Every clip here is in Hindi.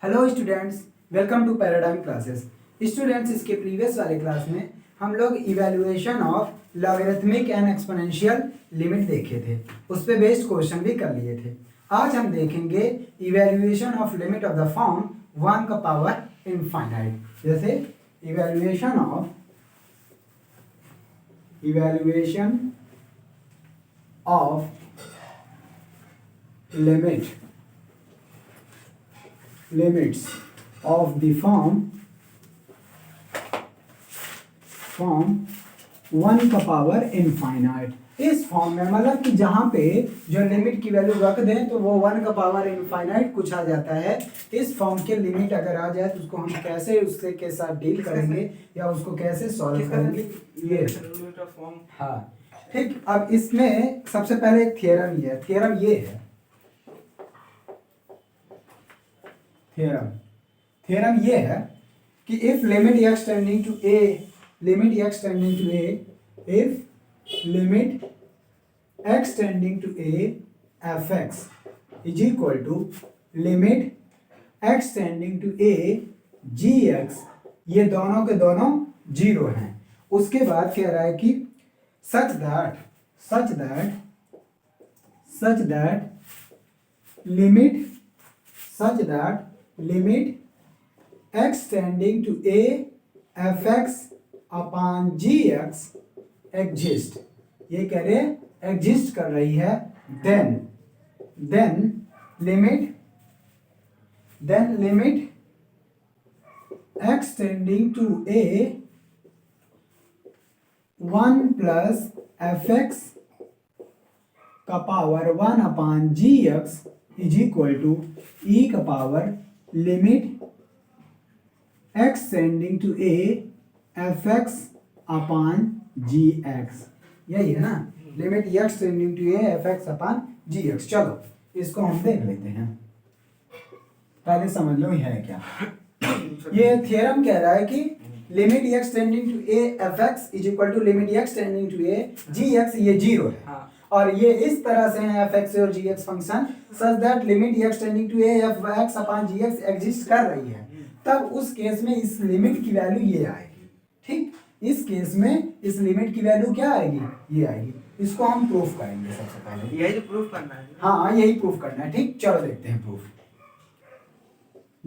Hello students, welcome to Paradigm classes. Students, इसके प्रीवियस वाले क्लास में हम लोग evaluation of logarithmic and exponential limit देखे थे, उस पे बेस्ड क्वेश्चन भी कर लिए थे। आज हम देखेंगे evaluation of limit of the form 1 का पावर इनफाइनाइट। जैसे evaluation of limits of the form 1 का पावर इनफाइनाइट। इस फॉर्म में मतलब कि जहां पे जो लिमिट की वैल्यू रख दें तो वो 1 का पावर इनफाइनाइट कुछ आ जाता है। इस फॉर्म के लिमिट अगर आ जाए तो उसको हम कैसे उससे के साथ डील करेंगे या उसको कैसे सॉल्व करेंगे, ये फॉर्म। हाँ ठीक। अब इसमें सबसे पहले एक थियरम ये है, थियरम ये है कि if limit x tending to a fx is equal to limit x tending to a gx, ये दोनों के दोनों जीरो हैं। उसके बाद कह रहा है कि such that limit x tending to a fx upon gx exist, ये कह रहे एग्जिस्ट कर रही है, then limit x tending to a 1 plus fx का power 1 upon gx is equal to e का power limit x tending to a fx upon gx, यही है ना, limit x tending to a fx upon gx। चलो इसको हम देख लेते हैं, पहले समझ लो ये है क्या। ये थ्योरम कह रहा है कि limit x tending to a fx is equal to limit x tending to a gx, ये जीरो है। और ये इस तरह से है fx और gx function such that limit x tending to a fx upon gx exist कर रही है, तब उस केस में इस लिमिट की वैल्यू ये आएगी। ठीक, इस केस में इस लिमिट की वैल्यू क्या आएगी, ये आएगी। इसको हम प्रूफ करेंगे सबसे पहले, यही तो प्रूफ करना है। हाँ यही प्रूफ करना है। ठीक, चलो देखते हैं प्रूफ।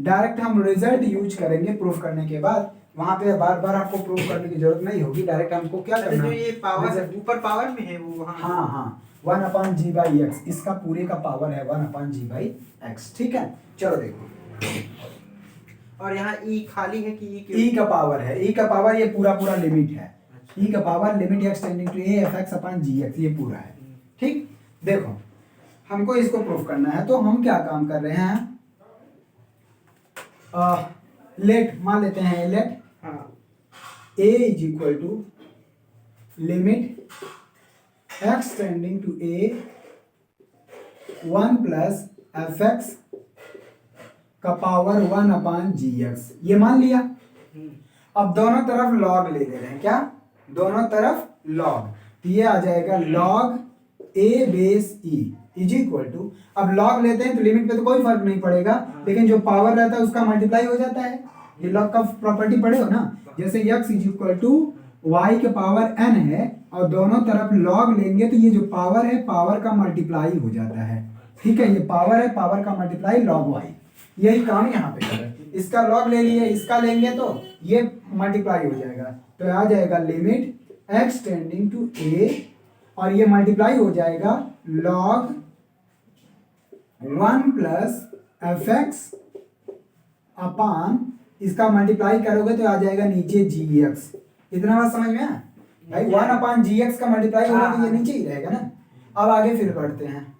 डायरेक्ट हम रिजल्ट यूज करेंगे प्रूफ करने के बाद, वहां पे बार बार आपको प्रूफ करने की जरूरत नहीं होगी। डायरेक्ट हमको क्या करना है, जो ये पावर ऊपर पावर में है वो वहां। हाँ 1 अपॉन जी बाई एक्स, इसका पूरे का पावर है 1 अपॉन जी बाई एक्स। ठीक है, चलो देखो। और यहाँ ई खाली है कि ई का पावर है, ई का पावर ये पूरा लिमिट है। ई का power limit x tending to a f x upon g x, ये पूरा है। ठीक, देखो हमको इसको प्रूफ करना है, तो हम क्या काम कर रहे हैं, लेट मान लेते हैं, let a is equal to limit x tending to a 1 plus f x का पावर 1 अपॉन जी एक्स, ये मान लिया। अब दोनों तरफ लॉग ले रहे हैं, क्या, दोनों तरफ लॉग, तो ये आ जाएगा log a base e is equal to, अब लॉग लेते हैं तो लिमिट पे तो कोई फर्क नहीं पड़ेगा, लेकिन जो पावर रहता है उसका मल्टीप्लाई हो जाता है। ये लॉग का प्रॉपर्टी पढ़े हो ना, जैसे x is equal to y के पावर n है और दोनों तरफ लॉग लेंगे तो ये जो पावर है पावर का मल्टीप्लाई हो जाता है। ठीक है, ये पावर है, पावर का मल्टीप्लाई लॉग y, यही काम यहाँ पे कर रहे हैं। इसका लॉग ले लिए, इसका लेंगे तो ये मल्टीप्लाई हो जाएगा, तो आ जाएगा limit x tending to a और ये मल्टीप्लाई हो जाएगा log 1 plus f x upon, इसका मल्टीप्लाई करोगे तो आ जाएगा नीचे जी एक्स। इतना बात समझ में आया भाई, 1 अपॉन जी एक्स का मल्टीप्लाई होगा तो ये नीचे ही रहेगा ना। अब आगे फिर बढ़ते हैं,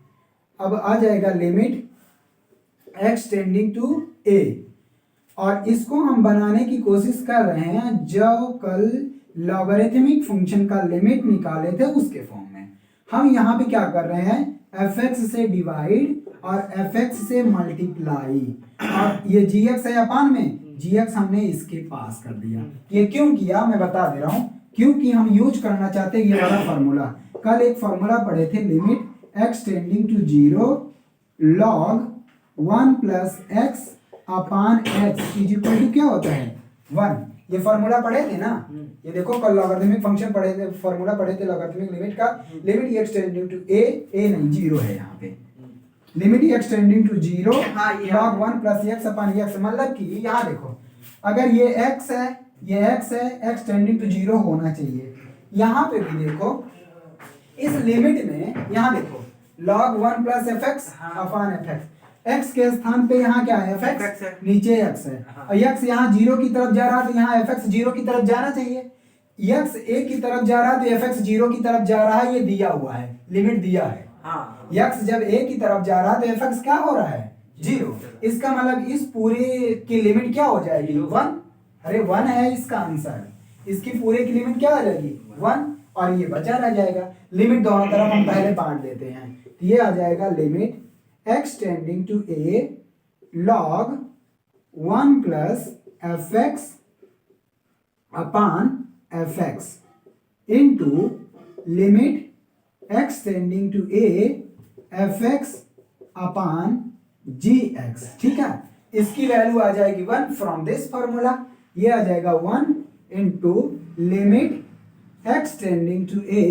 अब आ जाएगा limit x tending to a, और इसको हम बनाने की कोशिश कर रहे हैं जो कल लॉगरिथमिक फंक्शन का लिमिट निकाले थे उसके फॉर्म में। हम यहाँ पे क्या कर रहे हैं, fx से डिवाइड और fx से मल्टीप्लाई, और ये gx है अपान में, gx हमने इसके पास कर दिया। ये क्यों किया मैं बता दे रहा हूँ, क्योंकि हम यूज करना चाहते हैं ये वाला फार्मूला। कल एक फार्मूला पढ़े थे, limit x tending to 0 log 1 plus x upon x is equal to क्या होता है 1। ये फॉर्मूला पढ़े थे ना, ये देखो कल लॉगरिथमिक फंक्शन पढ़े थे, फॉर्मूला पढ़े थे लॉगरिथमिक लिमिट का। Limit x tending to a नहीं जीरो है यहाँ पे, limit x tending to zero log 1 plus x upon x. मतलब कि यहाँ देखो अगर ये एक्स है, ये एक्स है, एक्स टेंडिंग टू जीरो होना चाहिए। यहाँ पे भी देखो इस लिमिट में, यहाँ देखो log 1 plus f x upon f x, x के स्थान पे यहाँ क्या है एफ एक्स, नीचे एक्स है, और एक्स यहाँ जीरो की तरफ जा रहा है तो यहाँ एफ एक्स जीरो की तरफ जाना चाहिए। एक्स ए की तरफ जा रहा है तो एफ एक्स जीरो की तरफ जा रहा है, ये दिया हुआ है, लिमिट दिया है। एक्स जब ए की तरफ जा रहा है तो एफ एक्स क्या हो रहा है जीरो। इसका मतलब इस पूरे की लिमिट क्या हो जाएगी 1। अरे 1 है इसका आंसर, इसकी पूरे की लिमिट क्या आ जाएगी 1, और ये बचा रह जाएगा। लिमिट दोनों तरफ हम पहले बांट देते हैं, ये आ जाएगा limit x tending to a log 1 plus f x upon f x into limit x tending to a f x upon g x. ठीक है, इसकी वैल्यू आ जाएगी 1 फ्रॉम दिस फॉर्मूला। ये आ जाएगा 1 into limit x tending to a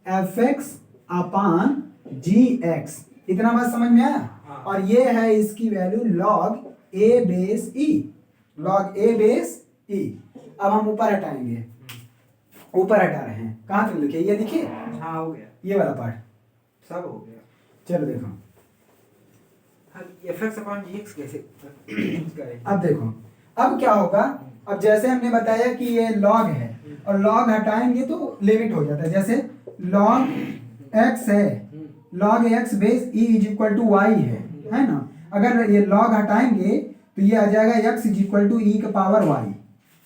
f x upon g x. इतना बात समझ में आया। और ये है इसकी value log a base e, log a base e. अब हम ऊपर हटाएंगे, ऊपर हटा रहे हैं, कहाँ तक लिखे ये देखिए, हाँ हो गया, ये वाला पार्ट सब हो गया। चलो देखो F x upon g x कैसे करें। अब देखो अब क्या होगा। अब जैसे हमने बताया कि ये लॉग है और लॉग हटाएंगे तो लिमिट हो जाता है। जैसे लॉग एक्स है, log x base e is equal to y है ना। अगर ये लॉग हटाएंगे तो ये आ जाएगा x is equal to e का पावर वाई,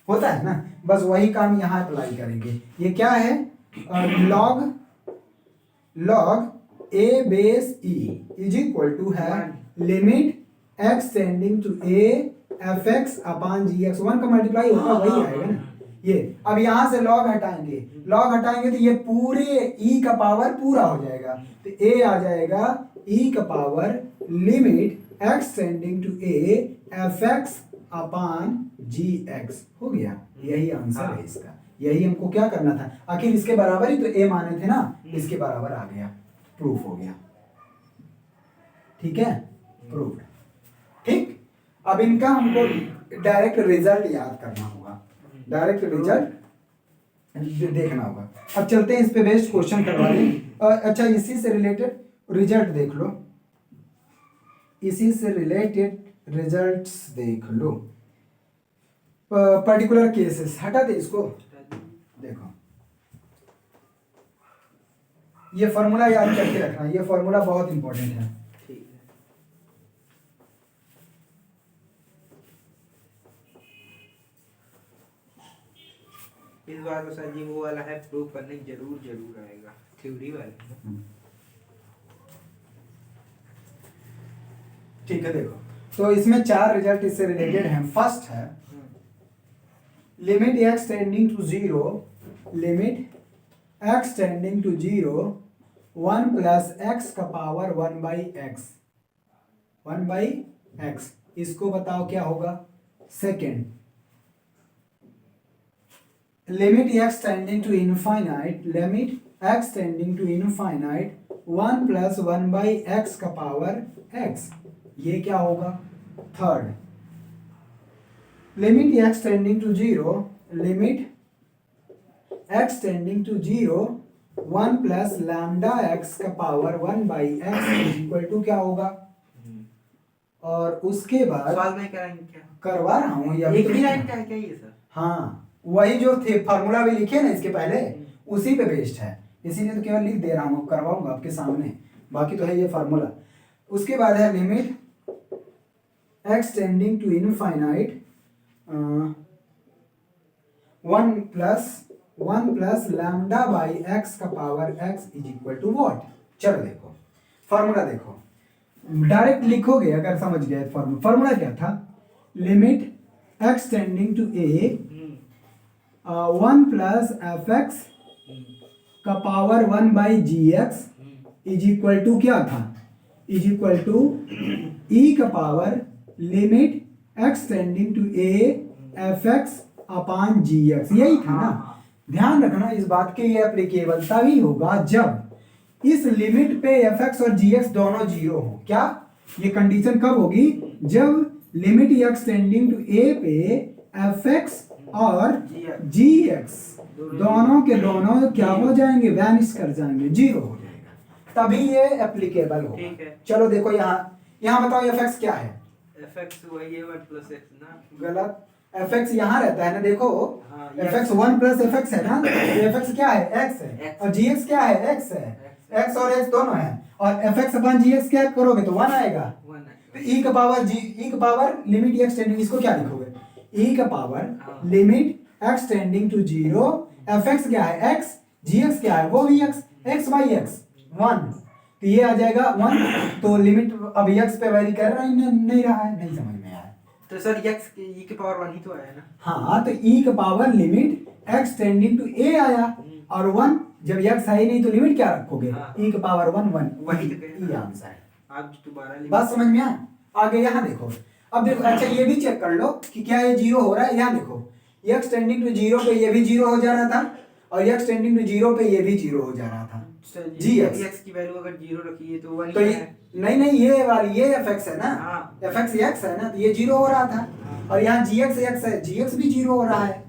होता है ना। बस वही काम यहाँ अप्लाई करेंगे। ये क्या है log log a base e is equal to है limit x tending to a f x upon g x. 1 का मल्टीप्लाई होगा वही आएगा ना। ये अब यहाँ से लॉग हटाएंगे, लॉग हटाएंगे तो ये पूरे ई का पावर पूरा हो जाएगा, तो ए आ जाएगा ई का power limit x tending to a f x upon g x. हो गया, यही आंसर है इसका। यही हमको क्या करना था, आखिर इसके बराबर ही तो ए माने थे ना, इसके बराबर आ गया, प्रूफ हो गया। ठीक है, प्रूफ। ठीक, अब इनका हमको डायरेक्ट रिजल्ट याद करना होगा, डायरेक्ट रिजल्ट देखना होगा। अब चलते हैं इस पे बेस्ड क्वेश्चन करवा दें। अच्छा, इसी से रिलेटेड रिजल्ट देख लो, इसी से रिलेटेड रिजल्ट्स देख लो। पर्टिकुलर केसेस हटा दे इसको। देखो ये फॉर्मूला याद करके रखना, ये फॉर्मूला बहुत इंपॉर्टेंट है। इस बार तो सर जी वो वाला है, प्रूफ करने की जरूर आएगा, थ्योरी वाला। ठीक है, देखो तो इसमें 4 रिजल्ट इससे रिलेटेड हैं। फर्स्ट है limit x tending to zero, limit x tending to zero 1 plus x का power 1 by x, 1 by x. इसको बताओ क्या होगा। Second limit x tending to infinite, limit x tending to infinite 1 plus 1 by x का पावर एक्स, ये क्या होगा। Third limit x tending to zero, limit x tending to zero 1 plus lambda x का power 1 by x is equal to क्या होगा। और उसके बाद सवाल में कराएंगे क्या, करवा रहा हूँ एक ही लाइन का है क्या ये सर। हाँ, वही जो थे फार्मूला भी लिखे ना इसके पहले, उसी पे बेस्ड है, इसीलिए तो केवल लिख दे रहा हूँ, करवाऊंगा आपके सामने, बाकी तो है ये फार्मूला। उसके बाद है limit x tending to infinite 1 plus lambda by x का power x is equal to what. चलो देखो फार्मूला, देखो डायरेक्ट लिखोगे अगर समझ गए। फार्मूला क्या था, limit x tending to a 1 plus f x का power 1 by g x is equal to क्या था, इज इक्वल टू ई का power limit x tending to a f x upon g x, यही था ना। ध्यान रखना इस बात के, ये एप्लीकेबल तभी होगा जब इस लिमिट पे एफ एक्स और जी एक्स दोनों जीरो हो। क्या ये कंडीशन कब होगी? जब लिमिट एक्स टेंडिंग टू ए पे एफ एक्स और जी एक्स दोनों के दोनों क्या हो जाएंगे? वैनिश कर जाएंगे, जीरो हो जाएगा, तभी ये एप्लीकेबल होगा। ठीक है। चलो देखो यहाँ बताओ एफ एक्स क्या है? एफ एक्स वही है 1 प्लस एक्स ना। गलत, एफ एक्स यहाँ रहता है ना, देखो हाँ, F x 1 plus f x है ना, एफ एक्स क्या है? एक्स है, और जी एक्स क्या है? एक्स है, एक्स और एक्स दोनों है, और f x upon g x क्या करोगे तो 1 आएगा। तो ई का पावर जी, ई का पावर लिमिट एक्स टेंडिंग, इसको क्या लिखोगे? ई का power limit x tending to zero, f x क्या है? एक्स, जी एक्स क्या है? वो भी एक्स, एक्स बाई एक्स 1, तो ये आ जाएगा 1। तो लिमिट अब एक्स पे वैरी कर रहा है नहीं रहा है, नहीं समझ में आया। तो सर एक्स के ई के पावर 1 ही तो आया ना। हाँ, तो ई का power limit x tending to a आया, और 1 जब एक्स है ही नहीं तो लिमिट क्या रखोगे? ई का पावर 1 1, वही तो कह ई आंसर है। आप दोबारा बात समझ में आया? आगे यहाँ देखो, अब देखो, अच्छा ये भी चेक कर लो कि क्या ये जीरो हो रहा है। यहाँ देखो एक्स टेंडिंग टू जीरो पे ये भी जीरो हो जा रहा था, और एक्स टेंडिंग टू जीरो पे ये भी जीरो हो जा रहा था। जी एक्स की वैल्यू अगर 0 रखी है तो 1 तो ही ये है। नहीं ये वाली ये एफ एक्स है ना, हाँ। एफ एक्स एक्स है ना, तो ये जीरो हो रहा था, और यहाँ जी एक्स एक्स है, जी एक्स भी जीरो हो रहा है।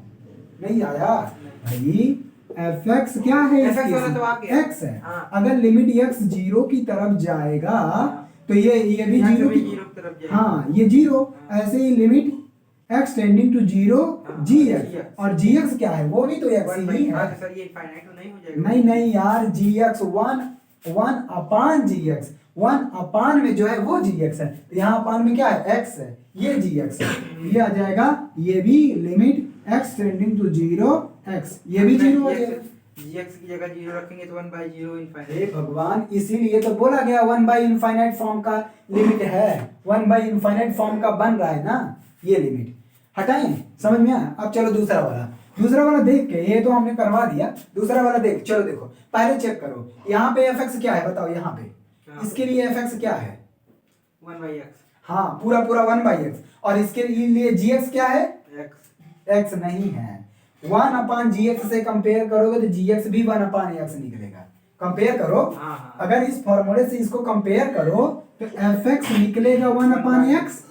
नहीं आया भाई, एफ एक्स क्या है? FX वाला तो आ गया। एक्स है। हाँ। अगर लिमिट एक्स जीरो की तरफ जाएगा तो ये भी यहाँ जीरो से भी की, 0 की तरफ जाएगा। हाँ ये जीरो। ऐसे ही limit x tending to zero g x, और जी एक्स क्या है? वो भी तो एक्स ही है। हाँ, तो सर ये इनफाइनाइट तो नहीं हो जाएगा। नहीं यार, जी एक्स 1 अपान जी एक्स, 1 अपान में जो है वो जी एक्स है, तो यहाँ अपान में क्या है? एक्स है, ये जी एक्स है, ये आ जाएगा। ये भी limit x tending to zero x, ये भी जीरो हो जाएगा। gx की जगह 0 रखेंगे तो 1/0 हे इनफाइनाइट। भगवान, इसीलिए तो बोला गया 1 बाई इनफाइनाइट फॉर्म का लिमिट है, 1 बाई इनफाइनाइट फॉर्म का बन रहा है ना ये लिमिट। हटाएं, समझ में आया? अब चलो दूसरा वाला देख के, ये तो हमने करवा दिया, दूसरा वाला देख। चलो देखो, पहले चेक करो यहाँ पे एफ एक्स क्या है बताओ? यहाँ पे इसके लिए एफ एक्स क्या है? 1/x। हाँ पूरा 1 बाई एक्स, और इसके लिए जी एक्स क्या है? x। एक्स नहीं है, 1 अपान जी एक्स से कंपेयर करोगे तो जी एक्स भी 1 अपान एक्स निकलेगा। कंपेयर करो, अगर इस फॉर्मूले से इसको कंपेयर करो तो एफ एक्स निकलेगा 1 अपान एक्स,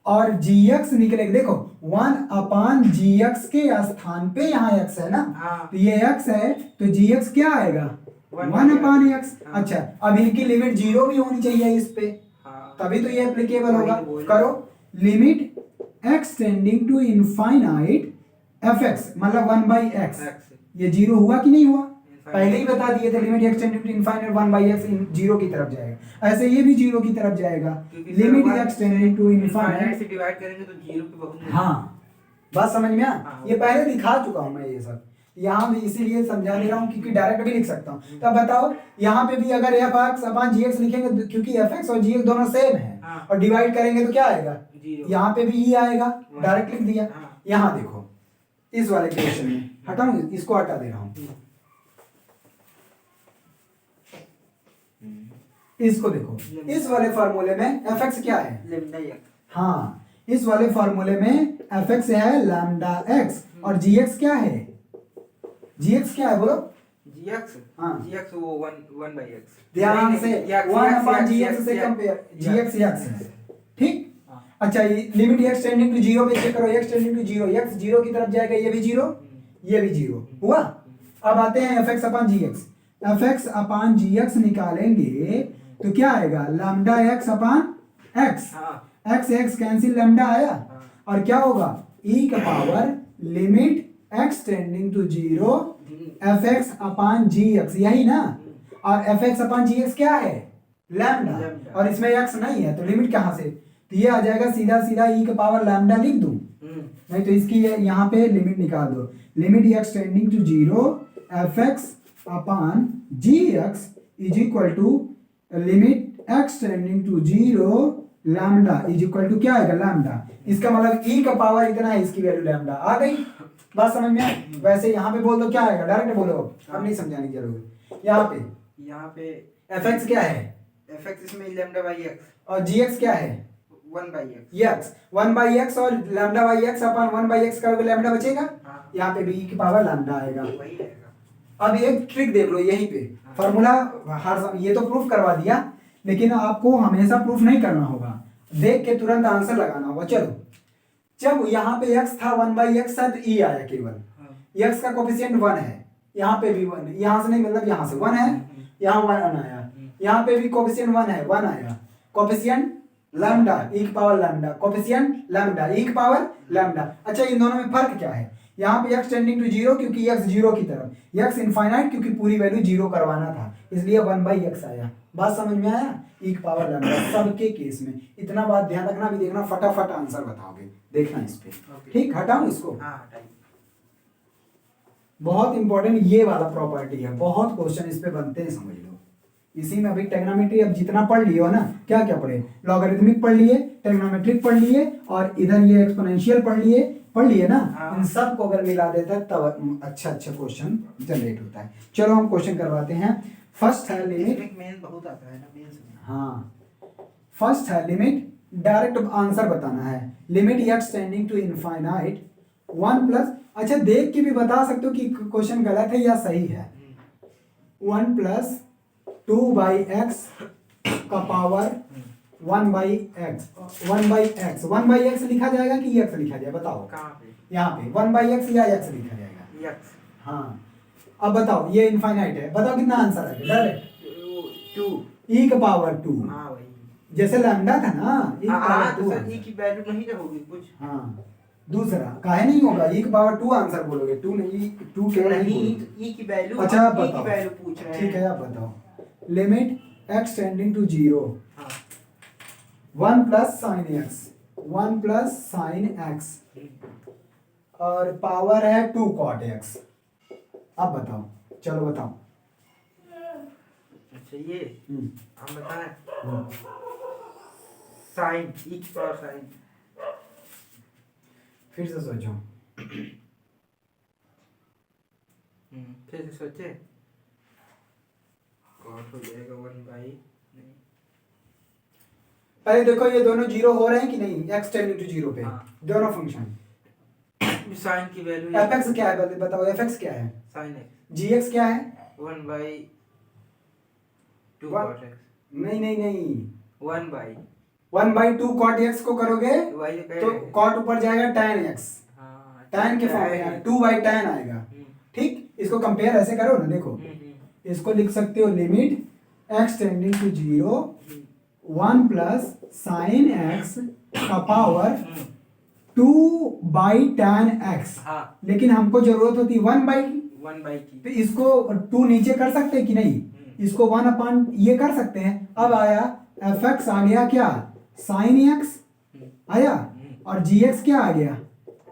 और जी एक्स निकलेगा, देखो 1 अपान जी एक्स के स्थान पे यहाँ एक्स है ना, तो ये एक्स है, तो जी एक्स क्या आएगा? 1 अपान एक्स। अच्छा, अब इनकी लिमिट 0 भी होनी चाहिए इस पे, तभी तो ये एप्लीकेबल होगा। करो, limit x tending to infinite f x मतलब 1 बाई एक्स, ये 0 हुआ कि नहीं हुआ? पहले ही बता दिए थे, limit x tending to infinite 1 by x 0 की तरफ जाएगा, ऐसे ये भी 0 की तरफ जाएगा। Limit x tending to infinite से डिवाइड करेंगे तो 0 के बहुत। हाँ, बात समझ में आ? ये पहले दिखा चुका हूं मैं ये सब, यहाँ भी इसीलिए समझा दे रहा हूँ क्योंकि डायरेक्ट भी लिख सकता हूँ। तो बताओ यहाँ पे भी अगर F x upon g x लिखेंगे तो, क्योंकि एफ एक्स और जी एक्स दोनों सेम है, और डिवाइड करेंगे तो क्या आएगा? यहाँ पे भी ई आएगा, डायरेक्ट लिख दिया। यहाँ देखो इस वाले क्वेश्चन में, हटाऊं इसको, हटा दे रहा हूँ, इसको देखो, इस वाले फार्मूले में एफ एक्स क्या है? Lambda x. हाँ, इस वाले फार्मूले में एफ एक्स है लैम्डा एक्स, और जी एक्स क्या है? जी एक्स क्या है बोलो? gx, हाँ, gx वो 1/x। ध्यान से 1 अपान जी एक्स से कंपेयर, जी एक्स एक्स है, ठीक। अच्छा, ये लिमिट एक्स टेंडिंग टू 0 पे चेक करो, एक्स टेंडिंग टू 0, एक्स 0 की तरफ जाएगा, ये भी 0, ये भी 0 हुआ। अब आते हैं f x upon g x, f x upon g x निकालेंगे तो क्या आएगा? Lambda x upon x, x x cancel, lambda आया, और क्या होगा? ई का power limit x tending to 0 f x upon g x, यही ना, और f x upon g x क्या है? लैम्डा, और इसमें एक्स नहीं है तो लिमिट कहाँ से? तो ये आ जाएगा सीधा सीधा ई का पावर लैम्डा लिख दूं, नहीं तो इसकी यहाँ पे लिमिट निकाल दो, limit x tending to 0 f x upon g x is equal to limit x tending to 0 lambda is equal to क्या आएगा? लैम्डा। इसका मतलब ई का पावर इतना है, इसकी वैल्यू लैम्डा आ गई। बात समझ में आई? वैसे यहाँ पे बोल दो क्या आएगा, डायरेक्ट बोलो, अब नहीं समझाने की जरूरत। यहाँ पे एफ एक्स क्या है? एफ एक्स इसमें लैम्डा बाई एक्स, और जी एक्स क्या है? 1/x। 1/x और lambda by x upon 1/x करोगे लैम्डा बचेगा, हाँ। यहाँ पे भी e की पावर लैम्डा आएगा। वही आएगा। अब एक ट्रिक देख लो यहीं पे, फॉर्मूला ये तो प्रूफ करवा दिया, लेकिन आपको हमेशा प्रूफ नहीं करना होगा, देख के तुरंत आंसर लगाना होगा। चलो, जब यहाँ पे x था 1/x था तो e आया केवल, x का कोफिशिएंट 1 है, यहाँ पे भी 1, यहाँ से नहीं मतलब यहाँ से 1 है, यहाँ 1 आया, यहाँ पे भी कोफिशिएंट 1 है, 1 आया, कोफिशिएंट लैम्डा e की power lambda, coefficient lambda e की पावर लैम्डा। अच्छा, इन दोनों में फर्क क्या है? यहाँ पे x टेंडिंग टू 0 क्योंकि x 0 की तरफ, x इनफाइनाइट क्योंकि पूरी वैल्यू 0 करवाना था, इसलिए 1/x आया। बात समझ में आया? e की पावर लैम्डा सबके केस में, इतना बात ध्यान रखना, भी देखना फटाफट आंसर बताओगे, देखना इस पे। ठीक, हटाऊं इसको? हाँ, हटाइए। बहुत इंपॉर्टेंट ये वाला प्रॉपर्टी है, बहुत क्वेश्चन इस पे बनते हैं, समझ लो। इसी में अभी ट्रिग्नोमेट्री अब जितना पढ़ लिए हो ना, क्या क्या पढ़े? लॉगरिथमिक पढ़ लिए, ट्रिग्नोमेट्रिक पढ़ लिए, और इधर ये एक्सपोनेंशियल पढ़ लिए ना। हाँ। इन सब को अगर मिला देता है तब अच्छा क्वेश्चन जनरेट होता है। चलो हम क्वेश्चन करवाते हैं। फर्स्ट है लिमिट, मेन बहुत आता है ना मेंस में। हाँ, फर्स्ट है लिमिट, डायरेक्ट आंसर बताना है। Limit x tending to infinite 1 plus, अच्छा देख के भी बता सकते हो कि क्वेश्चन गलत है या सही है। 1 प्लस 2/x का पावर 1/x, 1/x लिखा जाएगा कि x लिखा जाएगा, बताओ। कहाँ पे? यहाँ पे 1/x या x लिखा जाएगा? x। हाँ, अब बताओ, ये इनफाइनाइट है, बताओ कितना आंसर आएगा? डायरेक्ट 2। e का पावर 2, हाँ वही। जैसे लैम्डा था ना, e का हाँ, पावर तो 2। सर e की वैल्यू नहीं ना होगी कुछ। हाँ, दूसरा काहे नहीं होगा, e की पावर 2 आंसर बोलोगे, 2 नहीं, 2 के नहीं, नहीं। e की वैल्यू, अच्छा आप e की बताओ, वैल्यू पूछ रहे हैं। ठीक है आप बताओ। लिमिट x टेंडिंग टू 0, हाँ। 1 plus sine x, 1 plus sine x, और पावर है 2 कॉट x। अब बताओ, चलो बताओ। अच्छा, ये हम बताएं, साइन e की पावर साइन। फिर से सोचो। फिर से सोचे, कॉट हो जाएगा 1/, नहीं, पहले देखो ये दोनों 0 हो रहे हैं कि नहीं, x टेंडिंग टू 0 पे। हाँ। दोनों फंक्शन, साइन की वैल्यू fx क्या है बताओ, fx क्या है? साइन x, gx क्या है? 1/2 One- cot x। नहीं नहीं नहीं, 1/, 1/2 cot x को करोगे वही कह तो रहे हैं। cot ऊपर जाएगा tan x, हाँ, tan के फॉर्म में आएगा, 2/tan आएगा। ठीक, इसको कंपेयर ऐसे करो ना, देखो इसको लिख सकते हो limit x tending to 0, 1 plus sine x का पावर 2/tan x। हाँ, लेकिन हमको जरूरत होती 1/, 1/, की। तो इसको 2 नीचे कर सकते हैं कि नहीं, इसको 1/, ये कर सकते हैं। अब आया fx आ गया क्या, sin x आया, और gx क्या आ गया,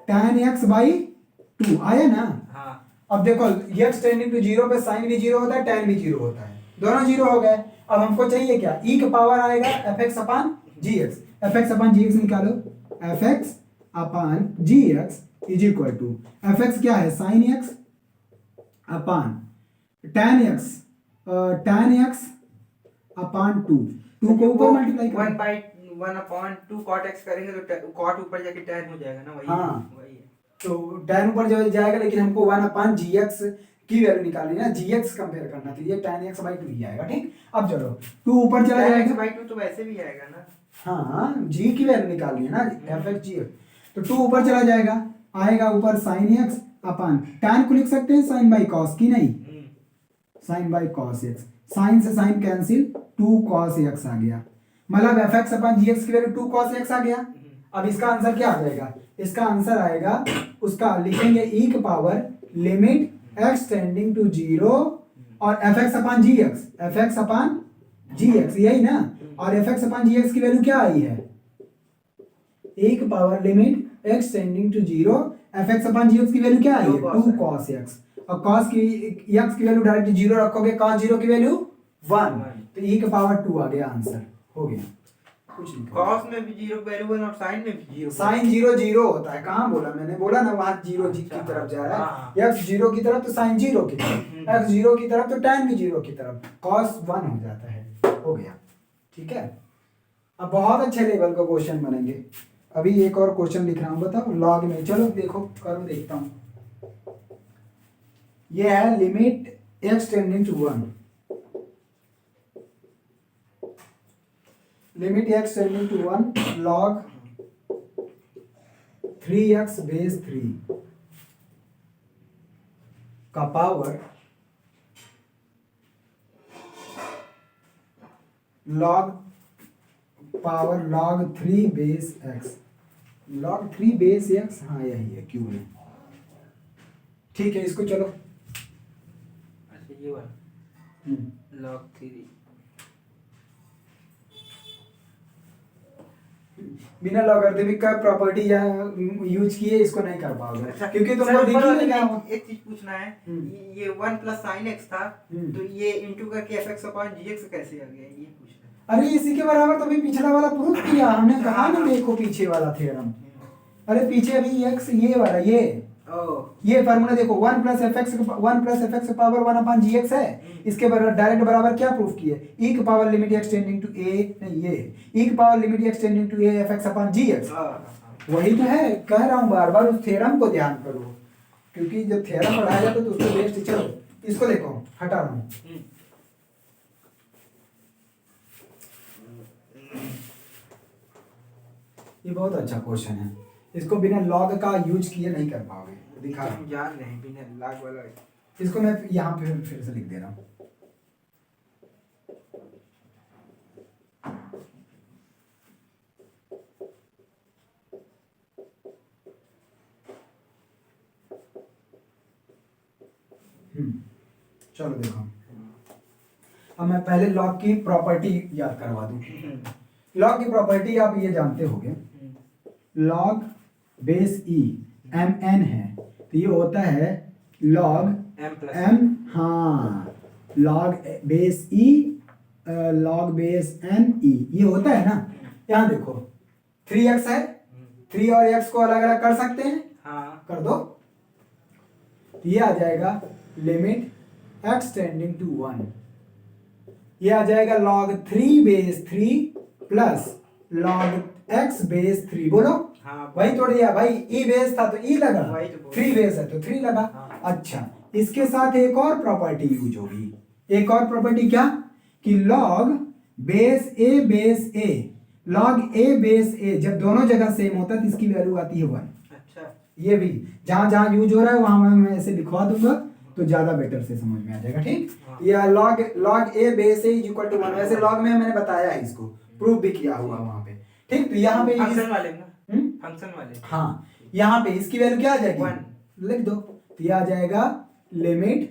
tan x/2 आया ना। हाँ, अब देखो x टेंडिंग टू 0 पे sin भी 0 होता है, tan भी 0 होता है, दोनों 0 हो गए। अब हमको चाहिए क्या, e का पावर आएगा fx/gx, fx/gx निकालो, fx/gx is equal to, fx क्या है, sin x अपान tan x अपान 2 को ऊपर मल्टीप्लाई करो, 1/2 cot x करेंगे तो cot ऊपर जाके tan हो जाएगा ना, वही। हाँ। वही है। तो tan ऊपर जो जाएगा, लेकिन हमको 1/gx की वैल्यू निकालनी है ना, gx कंपेयर करना, तो ये tan x/2 ही आएगा। ठीक, अब चलो 2 ऊपर चला tan जाएगा, x/2 तो वैसे भी आएगा ना। हाँ g की वैल्यू निकालनी है ना, fx/gx, तो 2 ऊपर चला जाएगा, आएगा ऊपर sin x अपान tan को लिख सकते हैं sin बाई cos की, नहीं sin by cos x, sin से sin कैंसिल, 2 cos x आ गया, मतलब fx/gx की वैल्यू 2 cos x आ गया। अब इसका आंसर क्या आ जाएगा, इसका आंसर आएगा, उसका लिखेंगे e की power limit x tending to 0 और fx/gx, fx/gx यही ना, और fx/gx की वैल्यू क्या आई है, e की power limit x tending to 0, fx/gx की वैल्यू क्या आई है, 2 cos x, और cos की x की वैल्यू डायरेक्ट 0 रखोगे, cos 0 की वैल्यू 1, तो e की पावर 2 आ गया, आंसर हो गया। कुछ नहीं, cos में भी 0 वैल्यू 1 और sin में भी 0। साइन 0 होता है, कहाँ बोला मैंने, बोला ना वहां 0 की तरफ जा रहा है, x 0 की तरफ तो साइन 0 की तरफ, x 0 की तरफ तो tan भी 0 की तरफ, cos 1 हो जाता है, हो गया। ठीक है, अब बहुत अच्छे लेवल का क्वेश्चन बनेंगे। अभी एक और क्वेश्चन लिख रहा हूँ, बताओ लॉग में, चलो देखो करो, देखता हूँ। ये है limit x tending to 1, limit x tending to 1 log 3x base 3 का power log 3 base x, log 3 base x, हाँ यही है क्यों है, ठीक है। इसको चलो अच्छा ये वाला log 3 बिना लॉगरिथमिक का प्रॉपर्टी यूज किए इसको नहीं कर पाओगे, अच्छा, क्योंकि तुमको सर, दिख ऊपर ही वाले नहीं में रहा। एक चीज पूछना है। ये 1 प्लस साइन एक्स था, तो ये इंटू करके fx अपॉन gx कैसे आ गया, ये पूछना है। अरे इसी के बराबर तो अभी पिछला वाला प्रूफ किया हमने, कहा ना देखो पीछे वाला थ्योरम। अरे पीछे अभी x ये वाला ये फार्मूला देखो, 1 plus f x power 1 upon g x है। इसके बराबर डायरेक्ट बराबर क्या प्रूफ किए, e की power limit x tending to a, नहीं ये e की power limit x tending to a f x upon g x, वही तो है। कह रहा हूँ बार बार उस थ्योरम को ध्यान करो, क्योंकि जब थ्योरम पढ़ाया जाता है तो उसको बेस्ट। चलो इसको देखो, हटा रहा हूँ। ये बहुत अच्छा क्वेश्चन है, इसको बिना लॉग का यूज किए नहीं कर पाओगे, दिखा रहा हूं। हम जान रहे हैं बिना लॉग वाला। इसको मैं यहाँ पे फिर से लिख दे रहा हूँ। चलो देखो, अब मैं पहले लॉग की प्रॉपर्टी याद करवा दूं। लॉग की प्रॉपर्टी आप ये जानते होंगे, log base e m n है, तो ये होता है लॉग एम, हाँ log base e log base n e, ये होता है ना। यहाँ देखो 3x है, 3 और x को अलग अलग कर सकते हैं, हाँ कर दो, ये आ जाएगा लिमिट x टेंडिंग टू 1, ये आ जाएगा log 3 base 3 plus log x base 3, बोलो हाँ वही तोड़ दिया भाई, e बेस था तो e लगा, वही तो बोल 3 बेस है तो 3 लगा। हाँ। अच्छा, इसके साथ एक और प्रॉपर्टी यूज होगी, एक और प्रॉपर्टी क्या, कि log base a log a base a जब दोनों जगह सेम होता है तो इसकी वैल्यू आती है 1। अच्छा ये भी जहां जहां यूज हो रहा है वहां मैं ऐसे लिखवा दूंगा तो ज्यादा बेटर से समझ में आ जाएगा, ठीक। या log a base a is equal to 1, वैसे log में मैंने बताया है, इसको प्रूव भी किया हुआ वहां पे, ठीक। तो यहाँ पे फंक्शन वाले में, फंक्शन वाले, हाँ यहाँ पे इसकी वैल्यू क्या आ जाएगी, 1 लिख दो, तो ये आ जाएगा लिमिट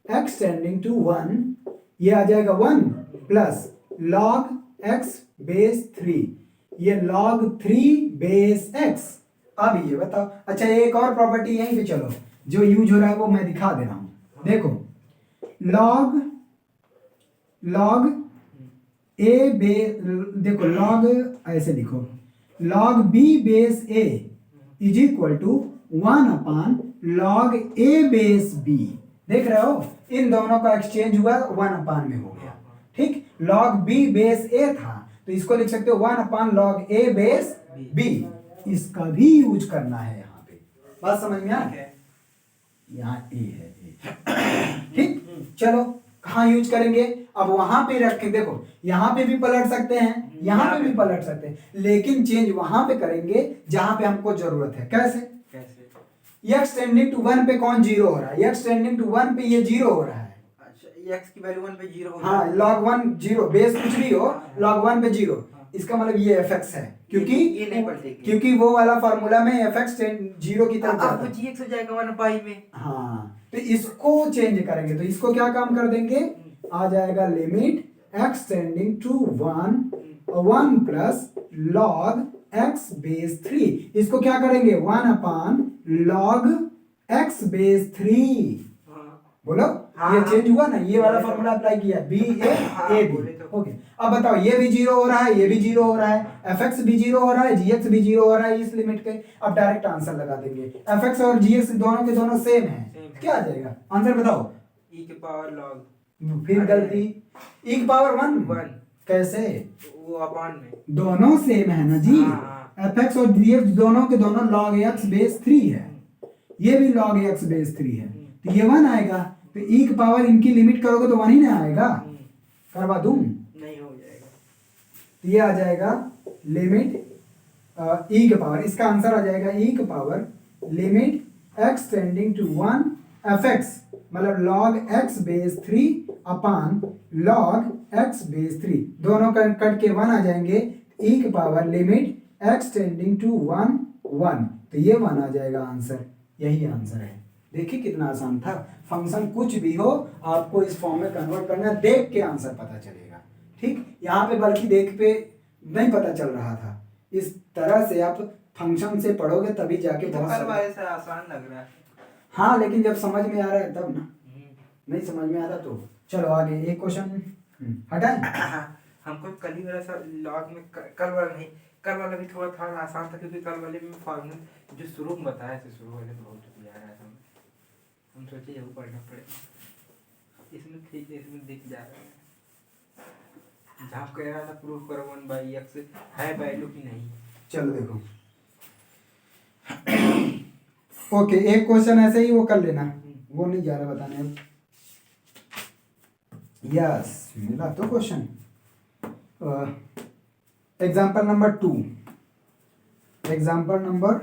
x टेंडिंग टू 1, ये आ जाएगा 1 प्लस log x बेस 3, ये log 3 बेस x। अब ये बताओ, अच्छा एक और प्रॉपर्टी यहीं पे, चलो जो यूज हो रहा है वो मैं दिखा दे रहा हूं, देखो log a बेस, देखो log ऐसे लिखो, log b base a is equal to 1 upon log a base b, देख रहे हो इन दोनों का एक्सचेंज हुआ 1 अपॉन में हो गया, ठीक। log b बेस a था तो इसको लिख सकते हो 1 upon log a base b, इसका भी यूज करना है यहाँ पे, बात समझ में आ गया, यहाँ a है a, ठीक। चलो कहाँ यूज करेंगे, अब वहां पे रख के देखो, यहाँ पे भी पलट सकते हैं, यहाँ पे भी पलट सकते हैं, लेकिन चेंज वहां पे करेंगे जहां पे हमको जरूरत है। कैसे, x टेंडिंग टू 1 पे कौन जीरो हो रहा है, x टेंडिंग टू 1 पे ये जीरो हो रहा है। अच्छा x की वैल्यू 1 पे 0 हो, हाँ log 1 जीरो, बेस कुछ भी हो log 1 पे जीरो, इसका मतलब ये fx है, क्योंकि ये नहीं पढ़ते, क्योंकि वो वाला फार्मूला में fx जीरो की तरफ जाता अब है, gx हो जाएगा 1 बाई में। हाँ तो इसको चेंज करेंगे, तो इसको क्या काम कर देंगे, आ जाएगा limit x tending to 1 plus log x base 3, इसको क्या करेंगे 1 अपॉन log x बेस 3, बोलो ये चेंज हुआ ना, ये वाला फॉर्मूला अप्लाई किया b a b, ओके। अब बताओ ये भी जीरो हो रहा है, ये भी जीरो हो रहा है, fx भी जीरो हो रहा है, gx भी जीरो हो रहा है इस लिमिट पे। अब डायरेक्ट आंसर लगा देंगे, fx और gx दोनों के दोनों सेम है, क्या आ जाएगा आंसर बताओ, e के पावर log, फिर गलती, e की पावर 1 कैसे? वो अपान में। दोनों सेम है ना जी। हाँ। एफ एक्स और डी एक्स दोनों के दोनों लॉग एक्स बेस 3 है, ये भी log x बेस 3 है, तो ये 1 आएगा। तो e की पावर इनकी लिमिट करोगे तो 1 ही ना आएगा। करवा दूं? नहीं हो जाएगा। तो ये आ जाएगा लिमिट e की पावर, इसका आंसर आ जाएगा e की power limit x tending to 1 fx, मतलब log x base 3 upon log x base 3, दोनों का कट के 1 आ जाएंगे। e की power limit x tending to 1 1, तो ये 1 आ जाएगा आंसर। यही आंसर है। देखिए कितना आसान था। फंक्शन कुछ भी हो आपको इस फॉर्म में कन्वर्ट करना, देख के आंसर पता चलेगा। ठीक, यहाँ पे बल्कि देख पे नहीं पता चल रहा था, इस तरह से आप फंक्शन से पढ़ोगे तभी जाके बहुत कल वाले से आसान लग रहा है। हाँ, लेकिन जब समझ में आ रहा है तब ना, नहीं समझ में आ रहा तो चलो आगे एक क्वेश्चन हटाएं। हमको कल ही वाला सा लॉग में कल वाला नहीं, कल वाला भी थोड़ा था आसान था, क्योंकि कल वाले में फॉर्मूला जो शुरू में बताया था, शुरू वाले में बहुत आ रहा था। हम सोचे ये पढ़ना पड़ेगा। इसमें ठीक है, इसमें दिख जा रहा है जहाँ कह रहा था प्रूफ करो 1/x है वैल्यू की नहीं। चलो देखो ओके, एक क्वेश्चन ऐसे ही वो कर लेना, वो नहीं जा रहा बताने अब। यस, मिला तो question. Example number 2, example number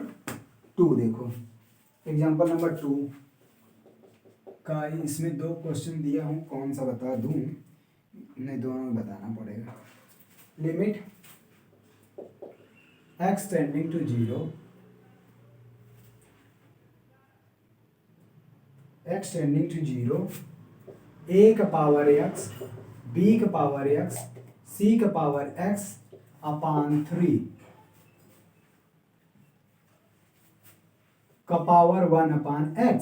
2 देखो, एग्जाम्पल नंबर 2 का इसमें 2 क्वेश्चन दिया हूँ, कौन सा बता दूँ? नहीं, दोनों बताना पड़ेगा। Limit x tending to 0, x tending to 0, a का पावर x, b का पावर x, c का पावर x अपान 3 का पावर 1 अपान x,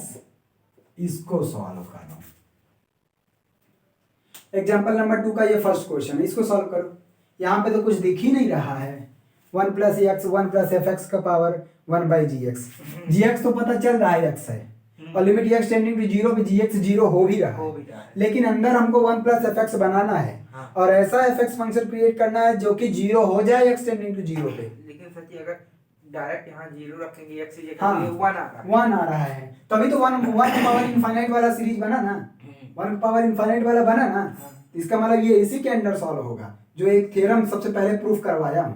इसको सॉल्व करो। एग्जाम्पल नंबर 2 का ये फर्स्ट क्वेश्चन है, इसको सॉल्व करो। यहाँ पे तो कुछ दिख ही नहीं रहा है। 1 plus x 1 plus f x का पावर 1/gx, gx तो पता चल रहा है x है, और लिमिट x टेंडिंग टू 0 पे gx 0 हो भी रहा है, लेकिन अंदर हमको 1 प्लस एफ एक्स बनाना है। हाँ। और ऐसा एफ एक्स फंक्शन क्रिएट करना है जो कि 0 हो जाए x टेंडिंग टू 0 पे। लेकिन सच्ची अगर डायरेक्ट यहाँ 0 रखेंगे x से, हाँ, 1 आ रहा है, तभी तो 1 पावर इनफाइनाइट वाला सीरीज बना ना, 1 पावर इनफाइनाइट वाला बना ना। इसका मतलब ये इसी के अंडर सॉल्व होगा, जो एक थ्योरम सबसे पहले प्रूफ करवाया हूं।